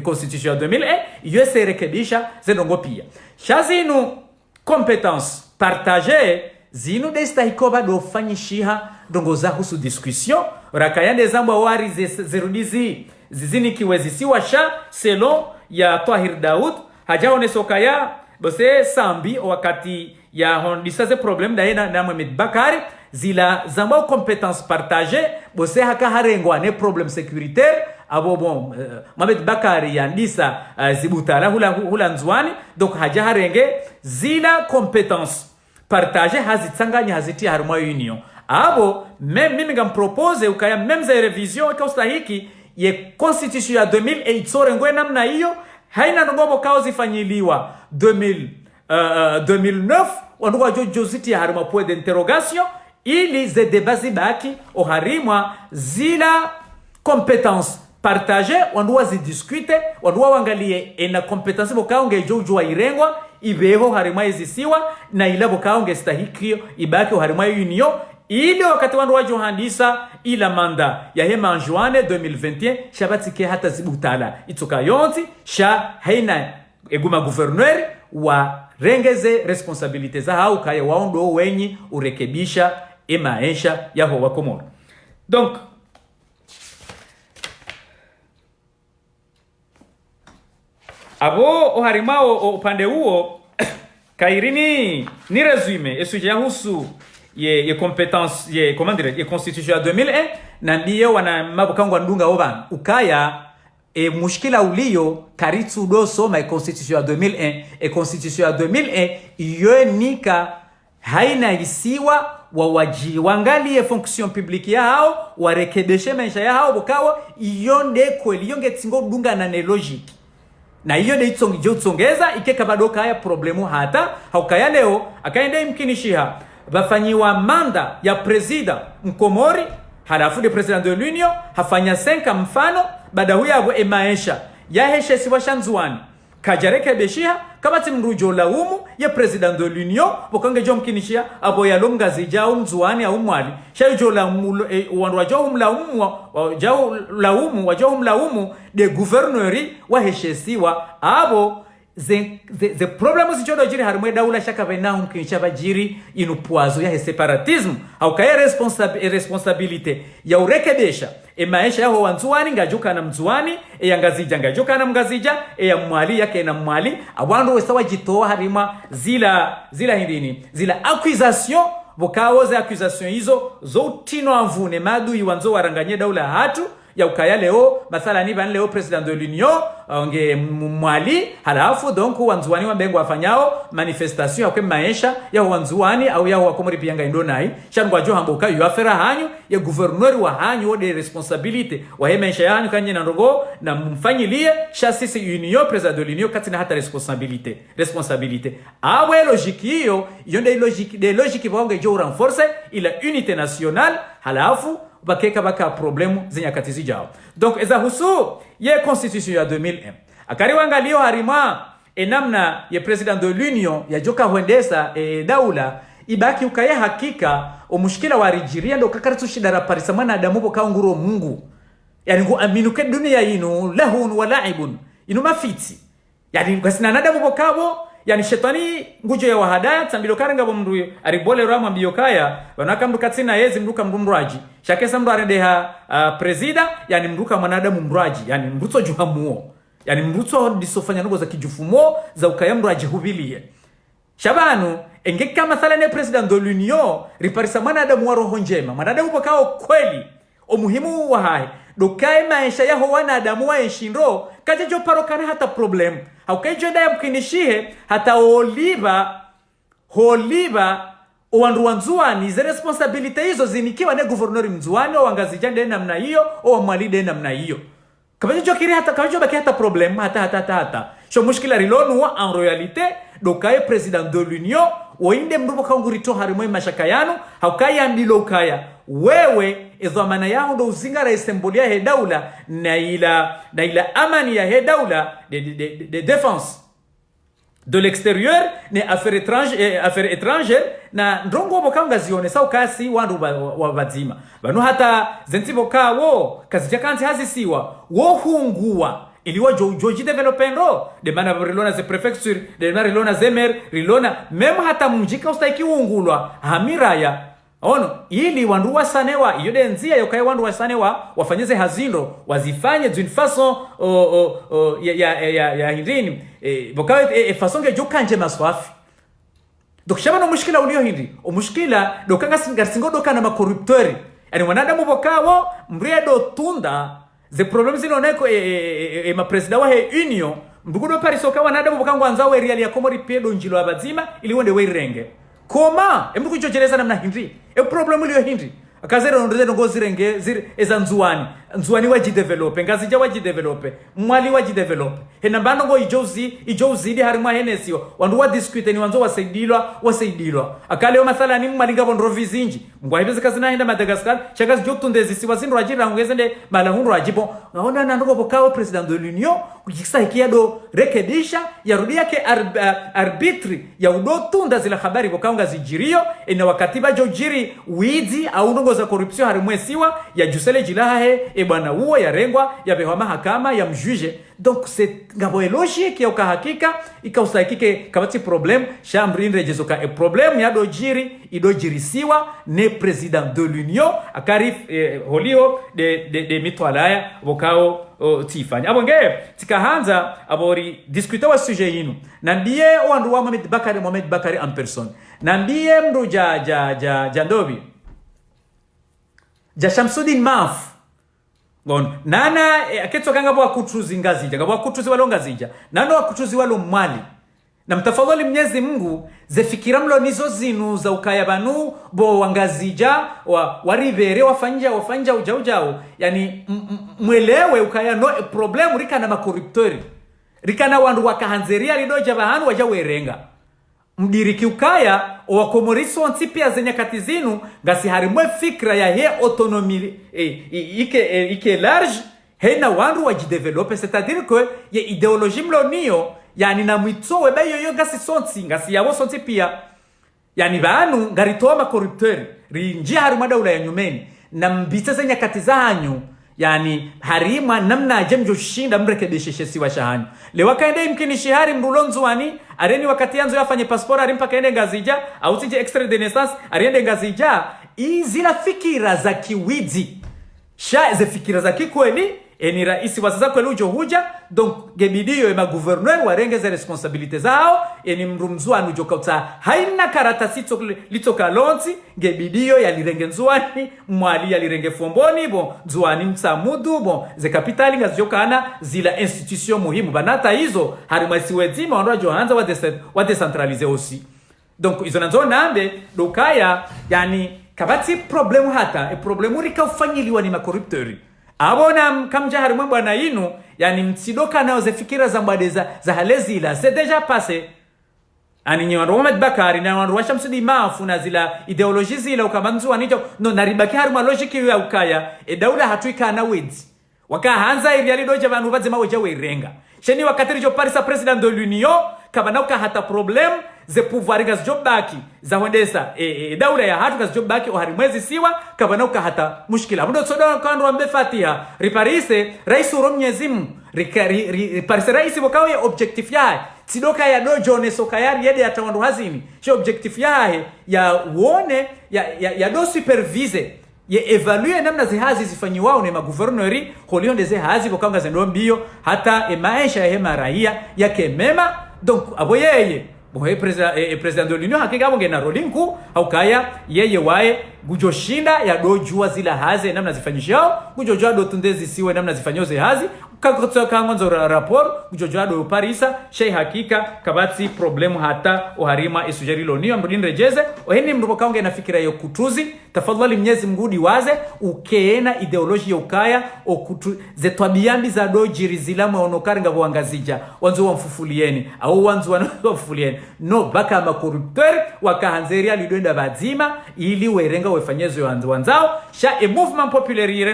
A: constitution ya 2001 yese rekebisha zenongo pia sha zinu compétences partagées zinu desta hikoba do fanyishiha dongo za husu discussion rakayande zambwa wari zerudizi zizini kiwezisiwa sha selon ya Twahir Daoud hajaone sokaya bose sambi wakati ya hondisaze problem da na Mohamed Bakari zila zambwa compétences partagées bose haka harengwa ne problem sécuritaire abo bon Mohamed Bakari yandisa zibutala hula nzwani donc haja harenge zila compétences partagées hazitsanganya haziti haruma union abo même mimi ngam propose ukaya même za revision kausta hiki ye constitution ya 2008 sorengwe namna hiyo haina ngobo kao zifanyiliwa 2009 wanduwa joziti haruma point d'interrogation ili ze debats baki o harima zila compétences partagées wanduwa zidiscute wanduwa wangalie ena compétence bokaonge jojwa irengwa ibeho harima izisiwa na ila bokaonge stahikio ibaki o harima union ili wakati wandu wajohandisa ila manda ya hema Juane 2021 shabatike hata zibutala itoka yonzi sha haina eguma gouverneur wa rengeze responsabilité za hao kaya waondo wenyi urekebisha maisha yaho wa Komoro. Donc abo oharimao upande huo kairini ni resume esuje yahusu ye compétence ye comment dire ye constitution ya 2001 na ndiyo wana mabukangwa ndunga oba ukaya mushkila ulio karitsu do soma constitution ya 2001 constitution ya 2001 iyo nika haina isiwa wawaji wangalie fonction publique ya hao warekebeshe maisha ya hao bukawa iyo nde kweli yonge tingo dunga na ne logique na hiyo ndio itsongeza ikeka bado kaya problemu hata haukaya leo akaenda imkinishiha bafanyiwa manda ya president mkomori halafu de president de l'union hafanya 5 mfano baada huyo abo maisha ya heshe siwashanzwani kajareke beshiha kama timrujo laumu ya president de l'union bokange jom kinishia abo ya longa zijao mzuani au mwali shayo laumu de gouverneuri wa heshesiwa abo the problem zichodo jiri harumwe daula shaka bena mkinisha bajiri inupuazo ya separatism au kaya responsabilité ya urekebesha maisha yao wanzuani ngajuka na mzuani ngazija ngajuka na mgazija ya mwali yake na mwali abandu wesawa jitoa harima zila hindini zila accusation bokawo za accusation hizo zotino amvune madu iwanzo waranganye daula hatu ya ukaya leo mathala ni ban leo president de l'union onge mwali halafu donc wanzuani wa bengo afanyao manifestation yakwe maisha ya wanzuani au ya wakomori pianga indonai shangwa jo hamboka yu afera hanyu ya gouverneur wa hanyu de responsabilité wa maisha yanyu kanye na ndogo na mfanyilie sisi union president de l'union katina hata responsabilité awe logique hiyo yonde logique baonge jo renforcer ila unité nationale halafu bakeka baka problemu zinyakati zijao donc eza husu ye constitution ya 2001 akari wangalio harima namna ya president de l'union ya joka huendesa daula ibaki ukaya hakika umushikila wa rijiria ndo kakaritu shidara parisa mwana adamu boka nguro Mungu yani ngu aminuke dunia inu lahun wa la'ibun inu mafiti yani ngasina nadamu bokabo yani shetani ngujo ya wahadaya tambilo karanga bo mndu aribole rama mbiyokaya banaka mndu katsina yezi mnduka mrumraji shakesa mndu arendeha presida yani mnduka mwanadamu mraji yani mrutso juhamuo yani mrutso disofanya nugo za kijufumo za ukaya mraji hubilie shabanu engeka mathala ne president de l'union riparisa mwanadamu wa roho njema mwanadamu bokao kweli umuhimu wa hai dokae maisha yaho wanadamu wa enshindo kaje jo parokane hata problem haukejo da mkinishihe hata holiba owandu wanzuani ze responsibility hizo zinikiwa ne governor mzuani o wangazijande namna hiyo o mwalide namna hiyo kabajo jo kiri hata kabajo baki hata problem hata sho mushkila rilonu wa en réalité dokae president de l'union oinde mrubo kaungurito harimwe mashakayano haukaya ndilo ukaya wewe idhamana yao ndo uzingara isembolia he daula na ila amani ya he daula de défense de l'extérieur ne affaires étrangères na ndongo bokanga zione sa ukasi wandu wa bazima bano hata zentibo kawo kazi yakanzi hazisiwa wo hungua iliwa joji developendo de mana rilona ze prefecture de mana rilona zemer rilona meme hata mjika ustaiki ungulwa hamiraya ono ili wandu wasanewa iyo denzia yokae wandu wasanewa wafanyeze hazindo wazifanye d'une façon ya hindini bokawe façon ke jokanje maswafi donc shabano mushkila ulio hindi umushkila dokanga singo dokana makorruptori yani wanadamu bokawo mriedo tunda ze problems ziloneko ma president wa he union mbugudo parisoka wanadamu bokangu anzawe reali ya komori pedo njilo abazima ili wonde weirenge koma embuku chochereza namna hindi problem liyo hindi akazero ndeze ngozi renge eza nzuani wajidevelope ngazija wajidevelope mwali wajidevelope hena bando ngo ijozi di harimwa henesio wandu wa discute ni wanzo wasaidilwa akaleo mathala ni mmalinga bondro vizinji ngwahibeze kazina henda Madagascar chakazi jokutundezi siwazindro ajira ngezende malahunro ajibo naona nandogo bokao president de l'union kujikisa ikiado rekedisha yarudi yake arbitri ya udotunda zila habari bokao ngazijirio ina wakatiba jojiri wizi au ndongo za corruption harimwesiwa ya jusele jilahe bwana huo ya rengwa ya bewa mahakama ya mjuge donc c'est ngabo logique ya ukahakika ikausakike kabati problem chambrine rejezoka problem ya idojirisiwa ne president de l'union akarif holio de mitwalaya bokao tifanya abonge tikahanza abori discuter wa sujet yinu na ndiye wandu wa Mohamed Bakari en personne na ndiye mru jandobi Shamsuddin Maf gon nana aketso kanga bwa kutuzi ngazija ngabwa kutuzi walonga zija nano wakutuzi walo mwali na mtafadhali Mwenyezi Mungu zefikira mlo nizo zinu za ukaya banu bo wangazija warivere wafanja ujao yani mwelewe ukaya no problem rika na makorruptori rika na wandu wakahanzeria lidoja bahanu wajawerenga mdiriki ukaya owakomoriso ntipia zenye katizinu ngasi harimwe fikra ya he autonomie ike large hena wandu wajidevelope c'est-à-dire que ya ideologie mlonio yani na mwitowe bayo ngasi sonti ngasi yawo sonti pia yani banu ngaritoa makorruptori rinjia harimwa daula ya nyumeni na mbitse zenye katizanyu yani harima namna ajemjo shinda mrekebishe siwa shahanyu lewa kaende imkini shihari mrulonzuani areni wakati yanzo yafanye passport arimpa kaende ngazija au tije extrait de naissance ariende ngazija izila fikira za kiwidzi ze fikira za kikweli eni raisi wazaza kweli ujo huja donc gebidiyo ema gouverneur warengeze responsabilite zao eni mrumzuani ujo kauta haina karatasi litoka lonzi gebidiyo yalirengenzwani mwali yalirenge fomboni bon zuani msamudu bon ze kapitali ngazijokana zila institution muhimu banata hizo harimasi wedzima wandoa johanza wa decentralize aussi donc izo nanzo nambe dokaya yani kabati problemu hata problemu rika ufanyiliwa ni makorruptori abona kamja harimwe bwana inu yani mtsidoka nao zefikira za mbadeza za halezi ila c'est déjà passé ani nyandu Mohamed Bakari na wandu Shamsuddin Maf na zila ideology zila ukamanzu anito no naribaki harimwa logique ya ukaya daula hatuika na wedzi wakahanza ili alidoja vanhu vadzema weja werenga cheni wakati jo parisa president de l'union kabanauka hata problem ze pouvoir gas jobaki za wendesa daula ya hatu gas jobaki ohari mwezi siwa kabanauka hata mushkila mundo soda kando ambe fatiha riparise rais uromnyezimu riparise rais bokawe objectif yae sidoka ya dojo ne sokayari yede atawandu hazini cho objectif yae ya uone ya do supervise ye evalue namna zihazi zifanyiwao ne maguvernori holionde zihazi bokanga zendo mbio hata maisha ya raia yake mema. Donc aboyeye bohe president de l'union hakika bonge na rolinku haukaya yeye wae gujoshinda ya dojua zila hazi namna zifanyishao gujojua do tundezi siwe namna zifanyoze hazi kakotoka mwanzo rapport gujojua do parisa shay hakika kabati problemu hata oharima isujeri lonio mbudin rejeze oheni mnduko kaonge na fikira yo kutuzi tafadhali Mwenyezi Mngudi waze ukeena ideology ya ukaya okutu zetwabiambi za dojiri zilamu onokari ngabo wangazija wanzo wamfufulieni au wanzo wamfufulieni no baka makorupteur wakahanzeria lidwenda bazima ili werenga wefanyezo wanzao sha movement populaire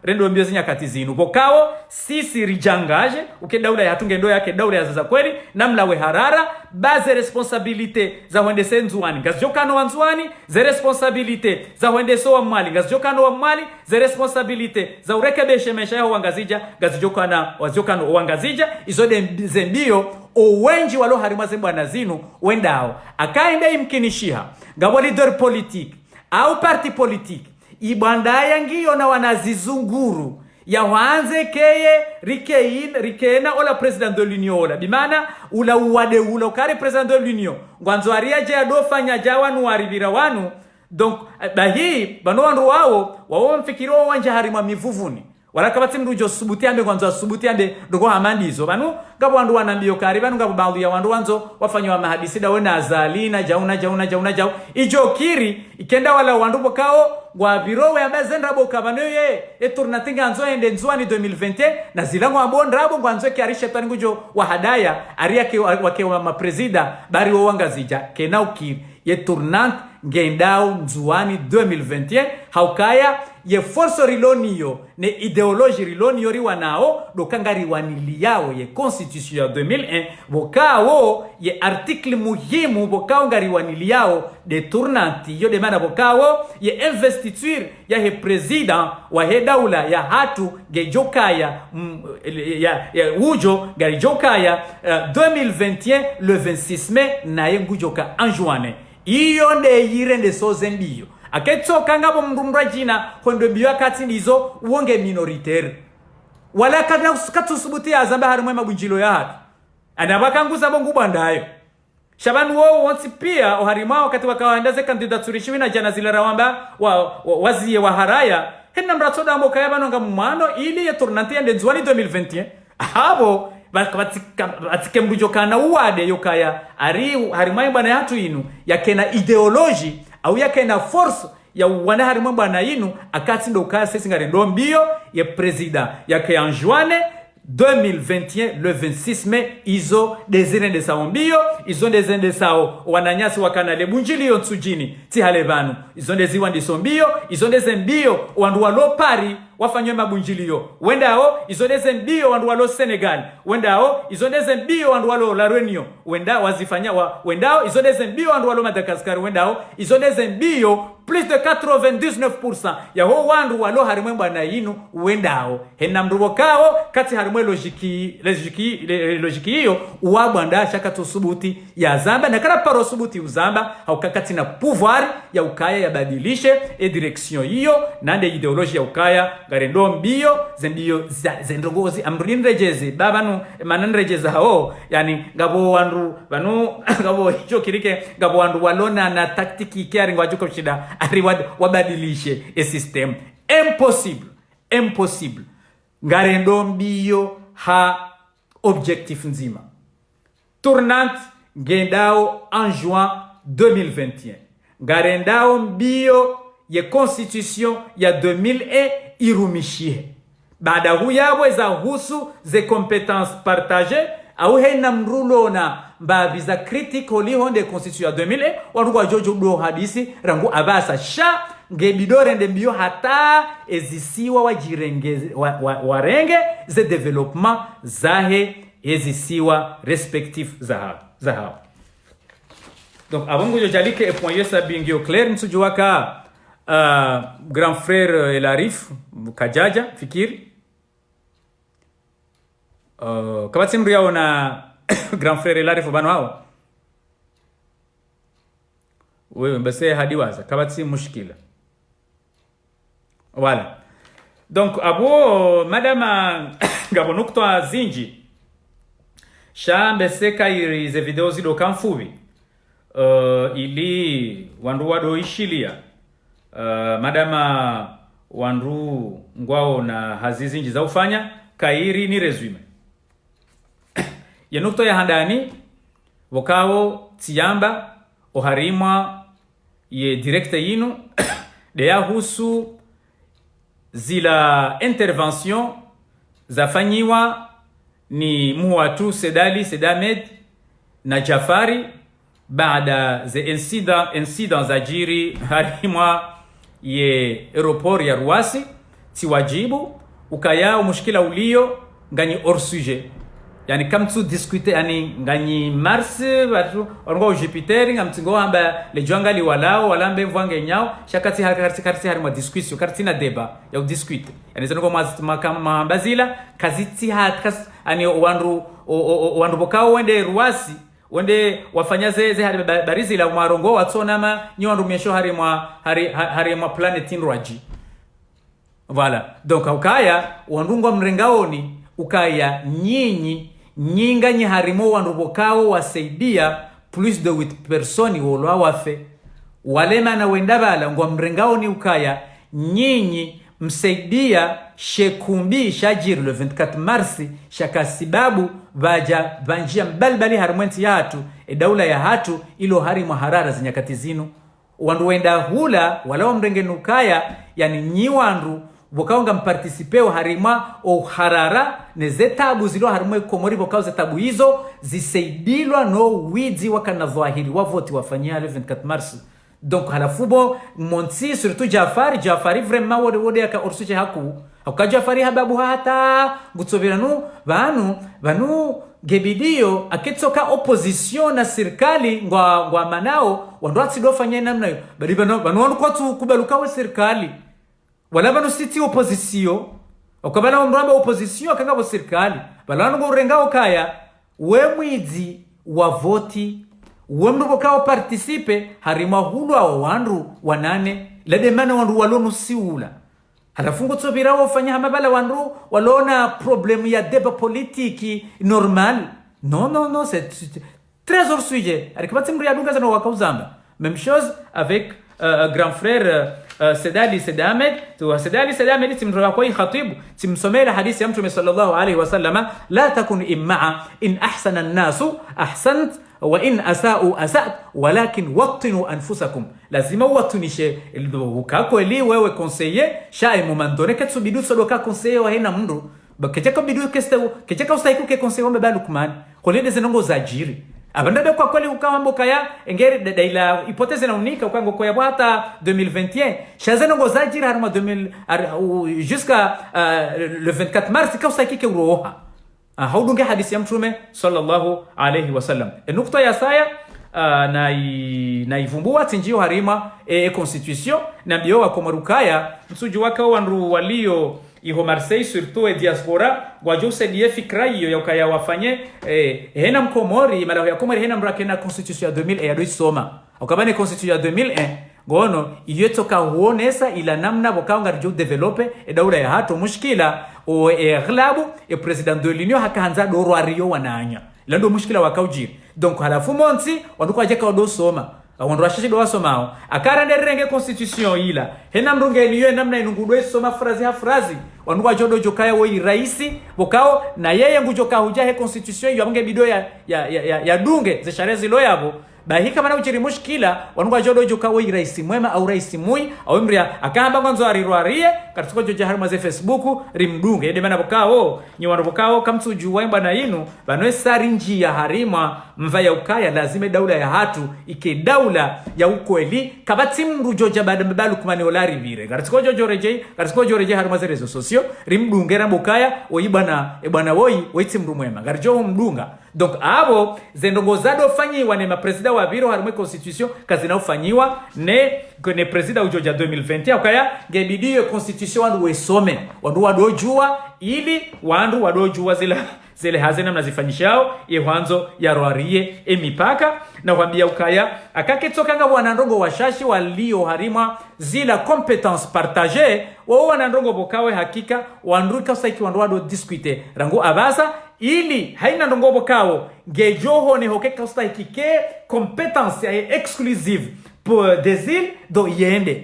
A: rendo mbio zinyakati zinu bokawo sisi rijangaje ukedaula ya tunge ndo yake daula ya zaza kweli namla we harara baze responsabilite za wende senzuani ngazjokano wanzuani ze responsabilite za wende so wa mali ngazjokano wa mali ze responsabilite za urekebeshe maisha yao wangazija ngazjokana wazjokano wangazija izode zembio owenji walo harima zembwana zinu wendao akaenda imkinishiha ngabo leader politique au parti politique ibandaya ngiyo na wanazizunguru ya wanze keye rikeena ola president de l'union ola bimana ula uwade ula ukari president de l'union ngwanzo ariaje adofanya jawanu waribira wanu. Donc bahi bano wandu wao mfikiro wanja harima mivuvuni wala kabati mrujo subuti ambe kwanza subuti ambe ndogo amandizo banu ngabo wandu wanambio kari banu ngabo baadhi ya wandu wanzo wafanywa mahadisi da wena azalina jauna ijo kiri ikenda wala wandu bokao wa biro ya bazenda boka banu ye eturnatinga anzo ende nzwani 2020 na zilango abondra abo kwanzo kiarisha tani ngujo wa hadaya ariake wake wa mapresida bari wangazija kenauki ye tournante ngendao nzuani 2021 haukaya ye force rilonio ne ideologie rilonio riwanao dokangari waniliao ye constitution ya 2001 bokao ye article muhimu bokao ngari waniliao de tournanti yo demana bokao ye investiture ya he president wa he daula ya hatu gejokaya ya ujo gari jokaya 2021 le 26 mai na ye ngujoka anjuane iyo nde yirende sozembio aketsoka ngabo mndumra jina kondo biwa kati ndizo uonge minoritaire wala kana katusubuti azamba harimwe mabunjilo ya hatu anabakanguza bongu bandayo shabanu wo wonsi pia oharima wakati wakaandaze kandidature shwina jana zile rawamba wazie wa haraya henna mratsoda mboka yabanonga mumano ili ya tournante ya nzwani 2021 habo batike mbujokana uwade yokaya ari harimai bana yatu inu yakena ideology au yakena force ya wana harimai bana inu akati ndo kaya sisi ngare ndo mbio ya president yake anjuane 2021 le 26 mai izo dezine de sao mbio izo dezine de sao wananyasi wakanale bunjili yotsujini ti halevanu izo deziwa ndisombio izo dezembio wandu walo pari wafanywe mabunjilio wendao izodeze mbio wandu walo Senegal wendao izodeze mbio wandu walo La Réunion wendao wazifanya wendao izodeze mbio wandu walo Madagascar wendao izodeze mbio plus de 99% ya ho wandu walo harimwe bwana yinu wendao hena mrubokao kati harimwe logiki hiyo uwabanda shaka tusubuti ya Zamba na kana paro subuti uzamba haukakati na pouvoir ya ukaya ya badilishe e direction hiyo nande ideology ya ukaya garendo mbio zembio zendrogozi amrinrejeze babanu mananrejeze hao yani ngabo wandu banu ngabo hicho kirike ngabo wandu walona na taktiki kiari ngwajuko shida ari wabadilishe e system impossible garendo mbio ha objectif nzima tournante gendao en juin 2021 garendao mbio ye constitution ya 2001 irumishie baada huyabwe za husu ze compétences partagées au hena mrulo na mbaviza critique holihonde constitution ya 2001 wanugwa jojo do hadisi rangu abasa sha ngebidore ndembio hata ezisiwa wajirenge warenge ze development zahe hizi siwa respectif za hao. Donc avant que je jalike e point yesa bingio clair nsujua ka grand frère El Arif Kajaja fikiri kabati mriao na grand frère El Arif bano hao wewe mbese hadiwaza kabati mushkila voilà. Donc abo madama gabonukto zinji shambe seka irize video zido kamfubi ili wandu wado ishilia madama wandu ngwao na hazizinji za ufanya kairi ni resume ya nukto ya handani wakao tiyamba oharimwa ye directe yinu deya husu zila intervention zafanyiwa ni Muhatu Sedamed na Jafari baada ze incident za jiri harimwa ye aeroport ya Ruasi tiwajibu ukaya mushkila ulio ngani hors sujet yani kam tu discuter yani ngani Mars watu ongo Jupiter ngamtingo amba le jwangali walao walambe mvange nyao shakati harikati harimwa discussion kartina deba ya discuter yani zango makama bazila kaziti hakas ani wandu bokao wende Ruasi wende wafanya zeze hari barizi la marongo watsonama nyandu mesho harimwa planet inraji. Voilà. Donc ukaya wandungwa mrengaoni ukaya nyinga harimo wandu bokao wasaidia plus de 8 personnes wolwa wafe walema na wenda bala ngwa mrengaoni ukaya msaidia shekumbi shajir le 24 mars shaka sibabu banjia mbalbali harumenti ya hatu daula ya hatu ilo harimo harara zinyakati zinu wandu wenda hula wala mrenge nukaya yani nyiwandu bokaonga mparticipeo harima o harara nezetabu zilo harimo komori bokao zetabu hizo zisaidilwa no widi wakana dhahiri wavoti wafanyia le 24 mars. Donc halafubo monti surtout Jafari vraiment wode yaka orsuche haku Jafari hababu hata gutsoberanu banu gebidio aketsoka opposition na serikali ngwa manao wandwatsi dofanya namna yo bali banu wandu kwatu kubaluka wa serikali wala banu siti opposition okabana mramba opposition akanga serikali balanu ngorengao kaya we mwidzi wa voti wemdu bokao participe harima hulu au wandu wanane lademana wandu walonu siula halafungo tsobira wafanya hamabala wandu walona problème ya débat politique normal non c'est très hors sujet alikabati mri adunga zana wakauzamba même chose avec grand frère Sedamed timroa kwa khatibu timsomela hadithi ya mtume sallallahu alaihi wasallam la takun imma in ahsana an-nasu ahsant wa in asa'u asat walakin wattinu anfusakum lazima watunishe ukako eli wewe conseiller shay momandone ketsubidu sodoka conseiller wa hena mndu bakecheka bidu kecheka usaiku ke conseiller wa balukman kolede zenongo zajiri abanda kwa kweli ukawambo kaya engeri daila hypothèse na unika ukango kwa hata 2021 shazeno ngozajira harma 2000 jusqu'à le 24 mars ka usaiki ke uroha haudunge hadithi ya mtume sallallahu alayhi wasallam nukta ya saya na ivumbua tinjio harima constitution na bio wa komarukaya msuju waka wandu walio iho Marseille surtout et diaspora wajose die fikra hiyo yakaya wafanye hena mkomori malaho ya komori hena mrake na constitution ya 2000 ya doisoma ukabane constitution ya 2001 gono iyotoka huonesa ila namna bokaonga rjo develope daula ya hato mushkila o eglabu president de l'union hakaanza doro ario wananya lando mushkila wakaujiri donc halafu monti wanduko ajeka odosoma wandu washishi do wasomao akara nderenge constitution ila hena mrunge niyo namna inungudwe soma frazi wandu wajodo jokaya wo iraisi bokao na yeye ngujoka huja he constitution yo nge bido ya dunge ze sharezi lo yabo bahi kama na ujiri mushkila wanwa jodo joka we rais mwema au rais mui au mria akamba mwanzo arirwarie katiko joja harima ze Facebook rimdunge ende bana bokao nyi wanu bokao kamsuju waimba na inu banwe sarinji ya harima mvaya ukaya lazime daula ya hatu ike daula ya ukweli kabati mru joja bada mbalu kumani olari vire katiko joreje harima ze rezo sosio rimdunge rambokaya oibana ebana woi waiti mru mwema garjo mdunga donc abo zendongozado fanyiwa ne mapresida wa biro harimo constitution kazi na ufanyiwa ne presida ujoja 2021 ukaya ngebidiyo constitution wandu wesome wandu wadojua ili wandu wadojua zile hazina mnazifanyishao yehanzo ya roarie emipaka na kwambia ukaya akaketoka nga wanandongo washashi walio harima zila competence partagée wao wanandongo bokawe hakika wandu kasaiki wandu wado discuter rango abasa ili haina ndongobo kao ngejoho ne hoke kausta ikike compétence exclusive pour des îles do yende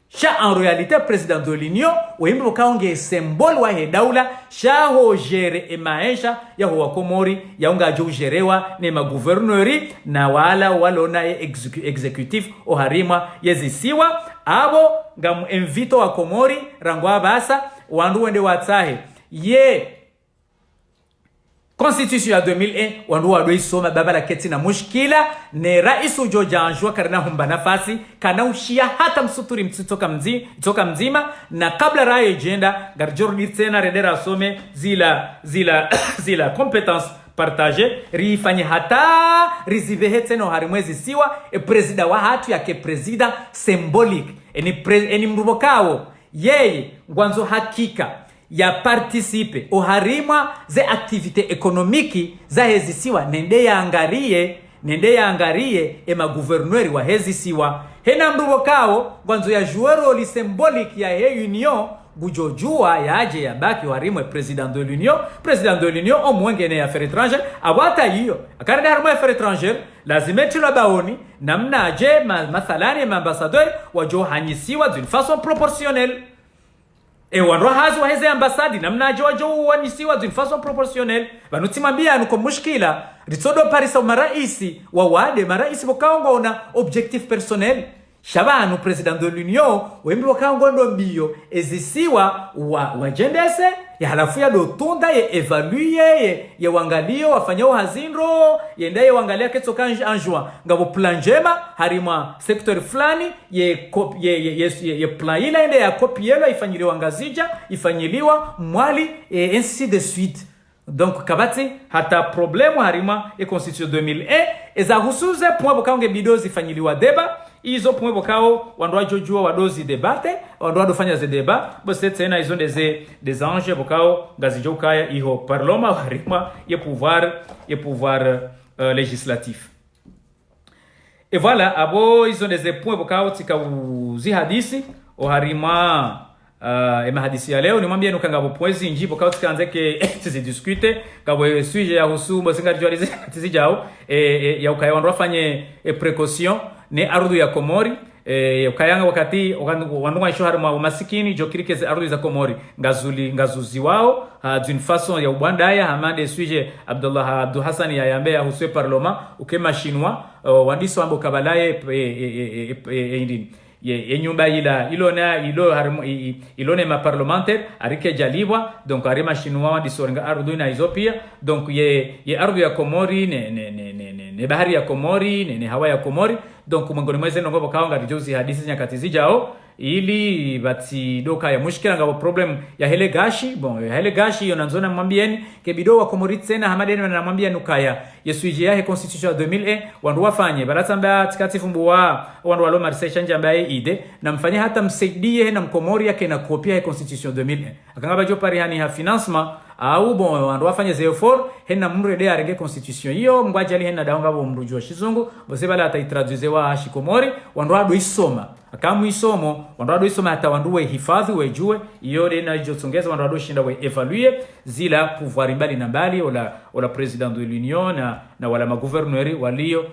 A: sha en réalité président de l'union wimbo kaonge symbole wa hedaula sha ho gere e maisha ya ho Komori ya unga jo gerewa ne ma gouverneuri na wala walona executif o harima yezisiwa abo ngam invito wa Komori rangwa basa wandu wende watahe ye Constitution ya 2001 wandu wadoi soma baba la keti na mushkila ne raisu Georgia anjua karina humba nafasi kana ushia hata msuturi mtoka mzima na kabla raya agenda garjordi tena redera some zila competence partagée rifanye hata rizivehe tena harimwezi siwa presida wa hatu yake presida symbolique eni mrubokao yeye ngwanzo hakika ya participe oharima ze activite ekonomiki za hezisiwa nende ya angarie ema gouverneur wa hezisiwa hena mrubokao gwanzo ya joueur li symbolique ya he union gujojua yaje ya baki warimwe president de l'union au mwengene ya affaires étrangères abata hiyo akarenda harimo ya affaires étrangères lazima tuna baoni namna aje mathalani ma ambassadeur wajo hanyisiwa d'une façon proportionnelle. E wanro hazi wa heze ambasadi namna ajo wanisiwa d'une façon proportionnelle banutimambia nuko mushkila ritsodo parisa maraisi wa wade maraisi bokaongo na objectif personnel shabanu president de l'union wembi bokaongo ndo mbio ezisiwa wa jendese ya halafu ya dotunda ye evalue ye wangalio wafanyao hazindro yendaye wangalia ketsoka anjua ngabo planjema harima sector flani ye plan ila ende ya kopiela ifanyiliwa ngazija ifanyiliwa mwali ainsi de suite. Donc kabati hata problemu harima e constitution 2001 eza husuze point bokaonge bidozi fanyiliwa deba izo point bokao wandwa jojua wadozi debate wandwa dofanya ze deba bose tena izo des anges bokao gazijo kaya iho parloma harima ye pouvoir législatif. Et voilà abo izo des points bokao tika uzi hadisi o harima ema hadisi ya leo nimwambie nukanga bopwezi njibo kwa tukanzeke tuzidiscute kabo sujet ya husu mbosinga jualize tizijao ya ukaya wandu wafanye précaution ne ardhu ya Komori ukayanga wakati wandu waisho harima masikini jokirike ze ardhu za Komori ngazuzi wao d'une façon ya ubandaya hamade sujet Abdul Hassan ya yambe ya husu parlement ukema chinois wandiso ambo kabalaye indini ye nyumba ilone ma parlementaire arike jalibwa donc arima chinois wa disorenga ardu na Ethiopia donc ye ardu ya Komori ne bahari ya Komori ne hawa ya Komori donc mongoni mweze ngo bakaonga dijozi hadisi nyakati zijao ili bati doka ya mushkila ngabo problem ya hele gashi hele gashi yonanzona mwambieni kebido wa Komori tena hamadeni wanamwambia nukaya yesuije ya constitution ya 2001 wandu wafanye baratamba tikatifu mbuwa wandu walo marisha nje ambaye ide na mfanye hata msaidie na Mkomori yake na kopia ya constitution 2001 akangaba jo pari hani ha financement au wandu wafanye zeofor hena mrede arege constitution hiyo ngwajali hena daonga bo mrujwa shizungu bose bala ataitraduce wa Komori wandu wado isoma akamu isomo wandu wado isoma hata wandu we hifadhi wejue iyo na jotongeza wandu wado shinda we evaluer zila pouvoir mbali na mbali ola president de l'union na wala ma gouverneur walio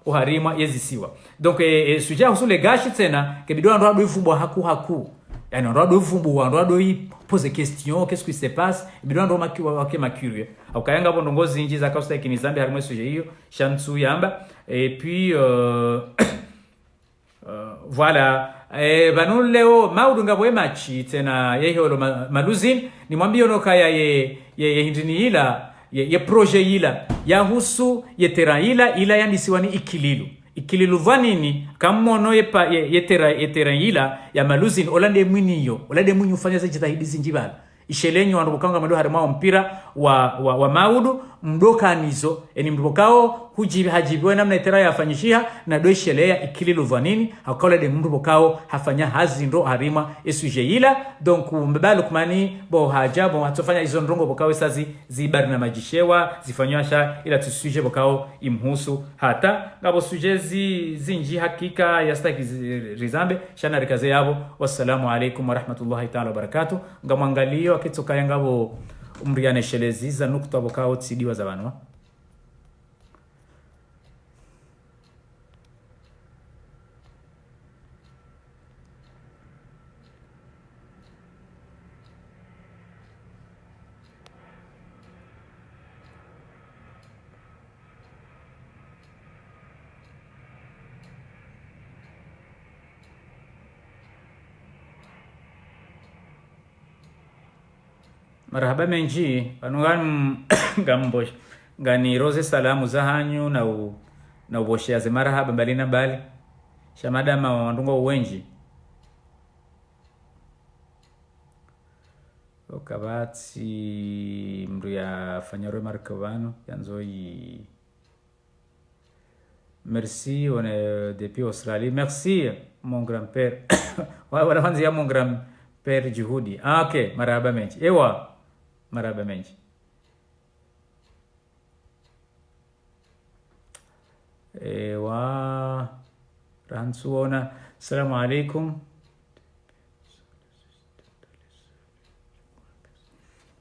A: oharima yezisiwa donc sujet husule gashi tena kebido wandu wado ifumbwa haku yani wandu wado ifumbwa wandu wado poser question qu'est-ce qui se passe bido wandu wake curieux aukayanga bondongozi inji za kausta ikinizambi harimo sujet hiyo shantsu yamba et puis voilà banu leo maudunga bwe machi tena yeholo maluzin ni mwambie onoka ya ye hindini ila ye projet ila ya husu ye terrain ila yani siwani ikililu vanini kamono ye terrain ila ya maluzin olande mwinyu fanya jitahidi zinjibala ishelenyo wandu bukanga mado harimo mpira wa maudu mdokanizo eni mdokao hajibiwe namna itera yafanyishiha na do ishelea ikililu vanini hakola de mdokao hafanya hazi ndo harima esuje ila donc mbalo kumani bo hajabo atofanya izo ndongo bokao sazi zibari na majishewa zifanywa ila tusuje bokao imhusu hata ngabo suje zinji hakika yastaki rizambe shana rikaze yabo. Wassalamu alaikum warahmatullahi ta'ala wabarakatuh. Ngamwangalio akitoka ngabo umriane sheleziza nukta bokao tsidiwa za banwa. Marhaba menji panungan gambosh ngani rose salamu za hanyu na uboshia ze marhaba balina bali shamada mandungo uwenji okabati mru ya fanyaro markovano yanzoi merci on est depuis Australie. Merci mon grand-père wala hanzi ya mon grand-père Juhudi. Okay, marhaba menji ewa maraba menji ewa ransuona. Assalamu alaikum.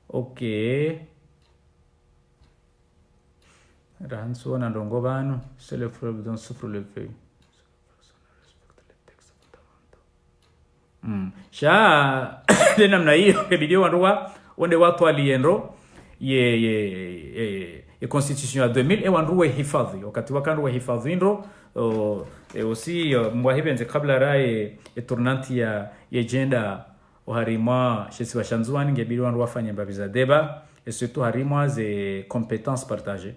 A: Okay, ransuona ndongo bano c'est le problème dont souffre le pays. Sha namna hiyo video wanduwa wende watu aliendo ye constitution ya 2000 e wanduwe hifadhi wakati wakanduwe hifadhi ndo aussi mwahibenze kabla rae tournanti ya agenda harima shesi washanzuani ngebili wandu wafanye mbabiza deba et surtout harima ze compétences partagées.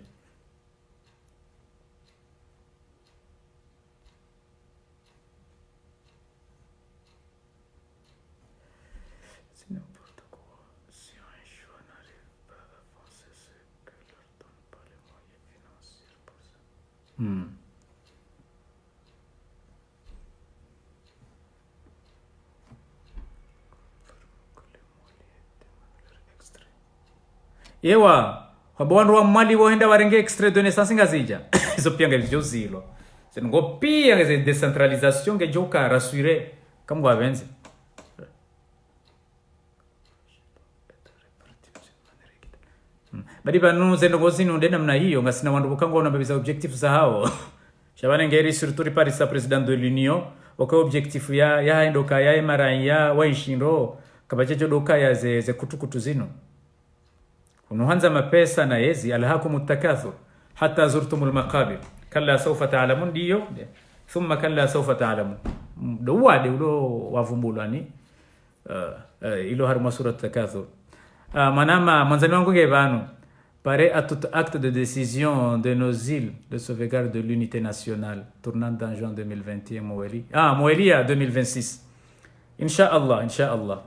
A: Ewa wabandu wa mali wohenda warenge extrait de naissance ngazija izo pia ngavyo zilo ngo pia ngeze decentralisation ngejoka rassurer kama wabenze badi banu zendo gozini ndena mna hiyo ngasina wandu bukango ona babiza objectif za hao shabane ngeri surtout Paris sa président de l'union waka objectif ya ndoka ya mara ya waishindo kabachecho doka ya ze kutukutu zino unuhanza mapesa na yezi alhakum التكاثر حتى زرتم المقابر كلا سوف تعلمون diyo thumma kalla sawfa ta'lamun do wade ulo wavumbulani ilo harma surat takathur manama manzani wangu ngebano pare à tout acte de décision de nos îles de sauvegarde de l'unité nationale tournant dans juin 2021 Moelia 2026 inshallah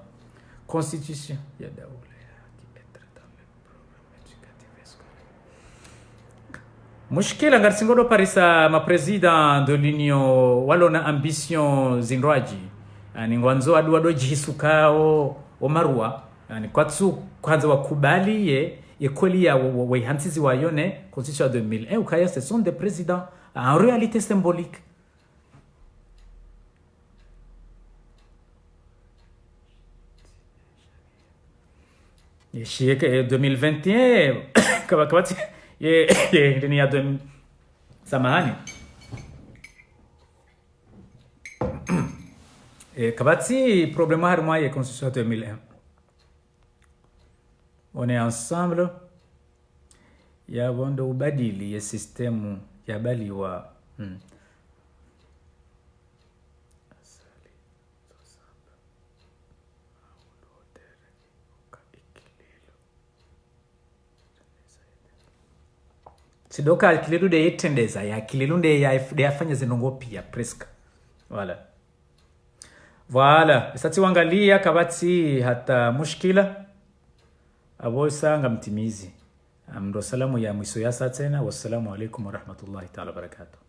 A: constitution ya daoula mushkila ngarsingodo parisa ma président de l'union walona ambition zinroaji ani ngwanzo adu jihisukao omarua ani kwatsu kwanza wakubali ye koli ya wehantizi wayone constitution de 2001 ukaya ce sont des présidents en réalité symbolique. Yeshike 2021 kabati ye ndani ya samahani kabati problème harmois et constitution 2001 on est ensemble ya bondo ubadili ya sistemu ya baliwa sidoka akililu de yetendeza ya akililu de yafanya zinongo pia preska voilà isati wangalia kabati hata mushkila abo sanga mtimizi amdo salamu ya mwiso ya tena. Wassalamu alaikum warahmatullahi ta'ala barakatuh.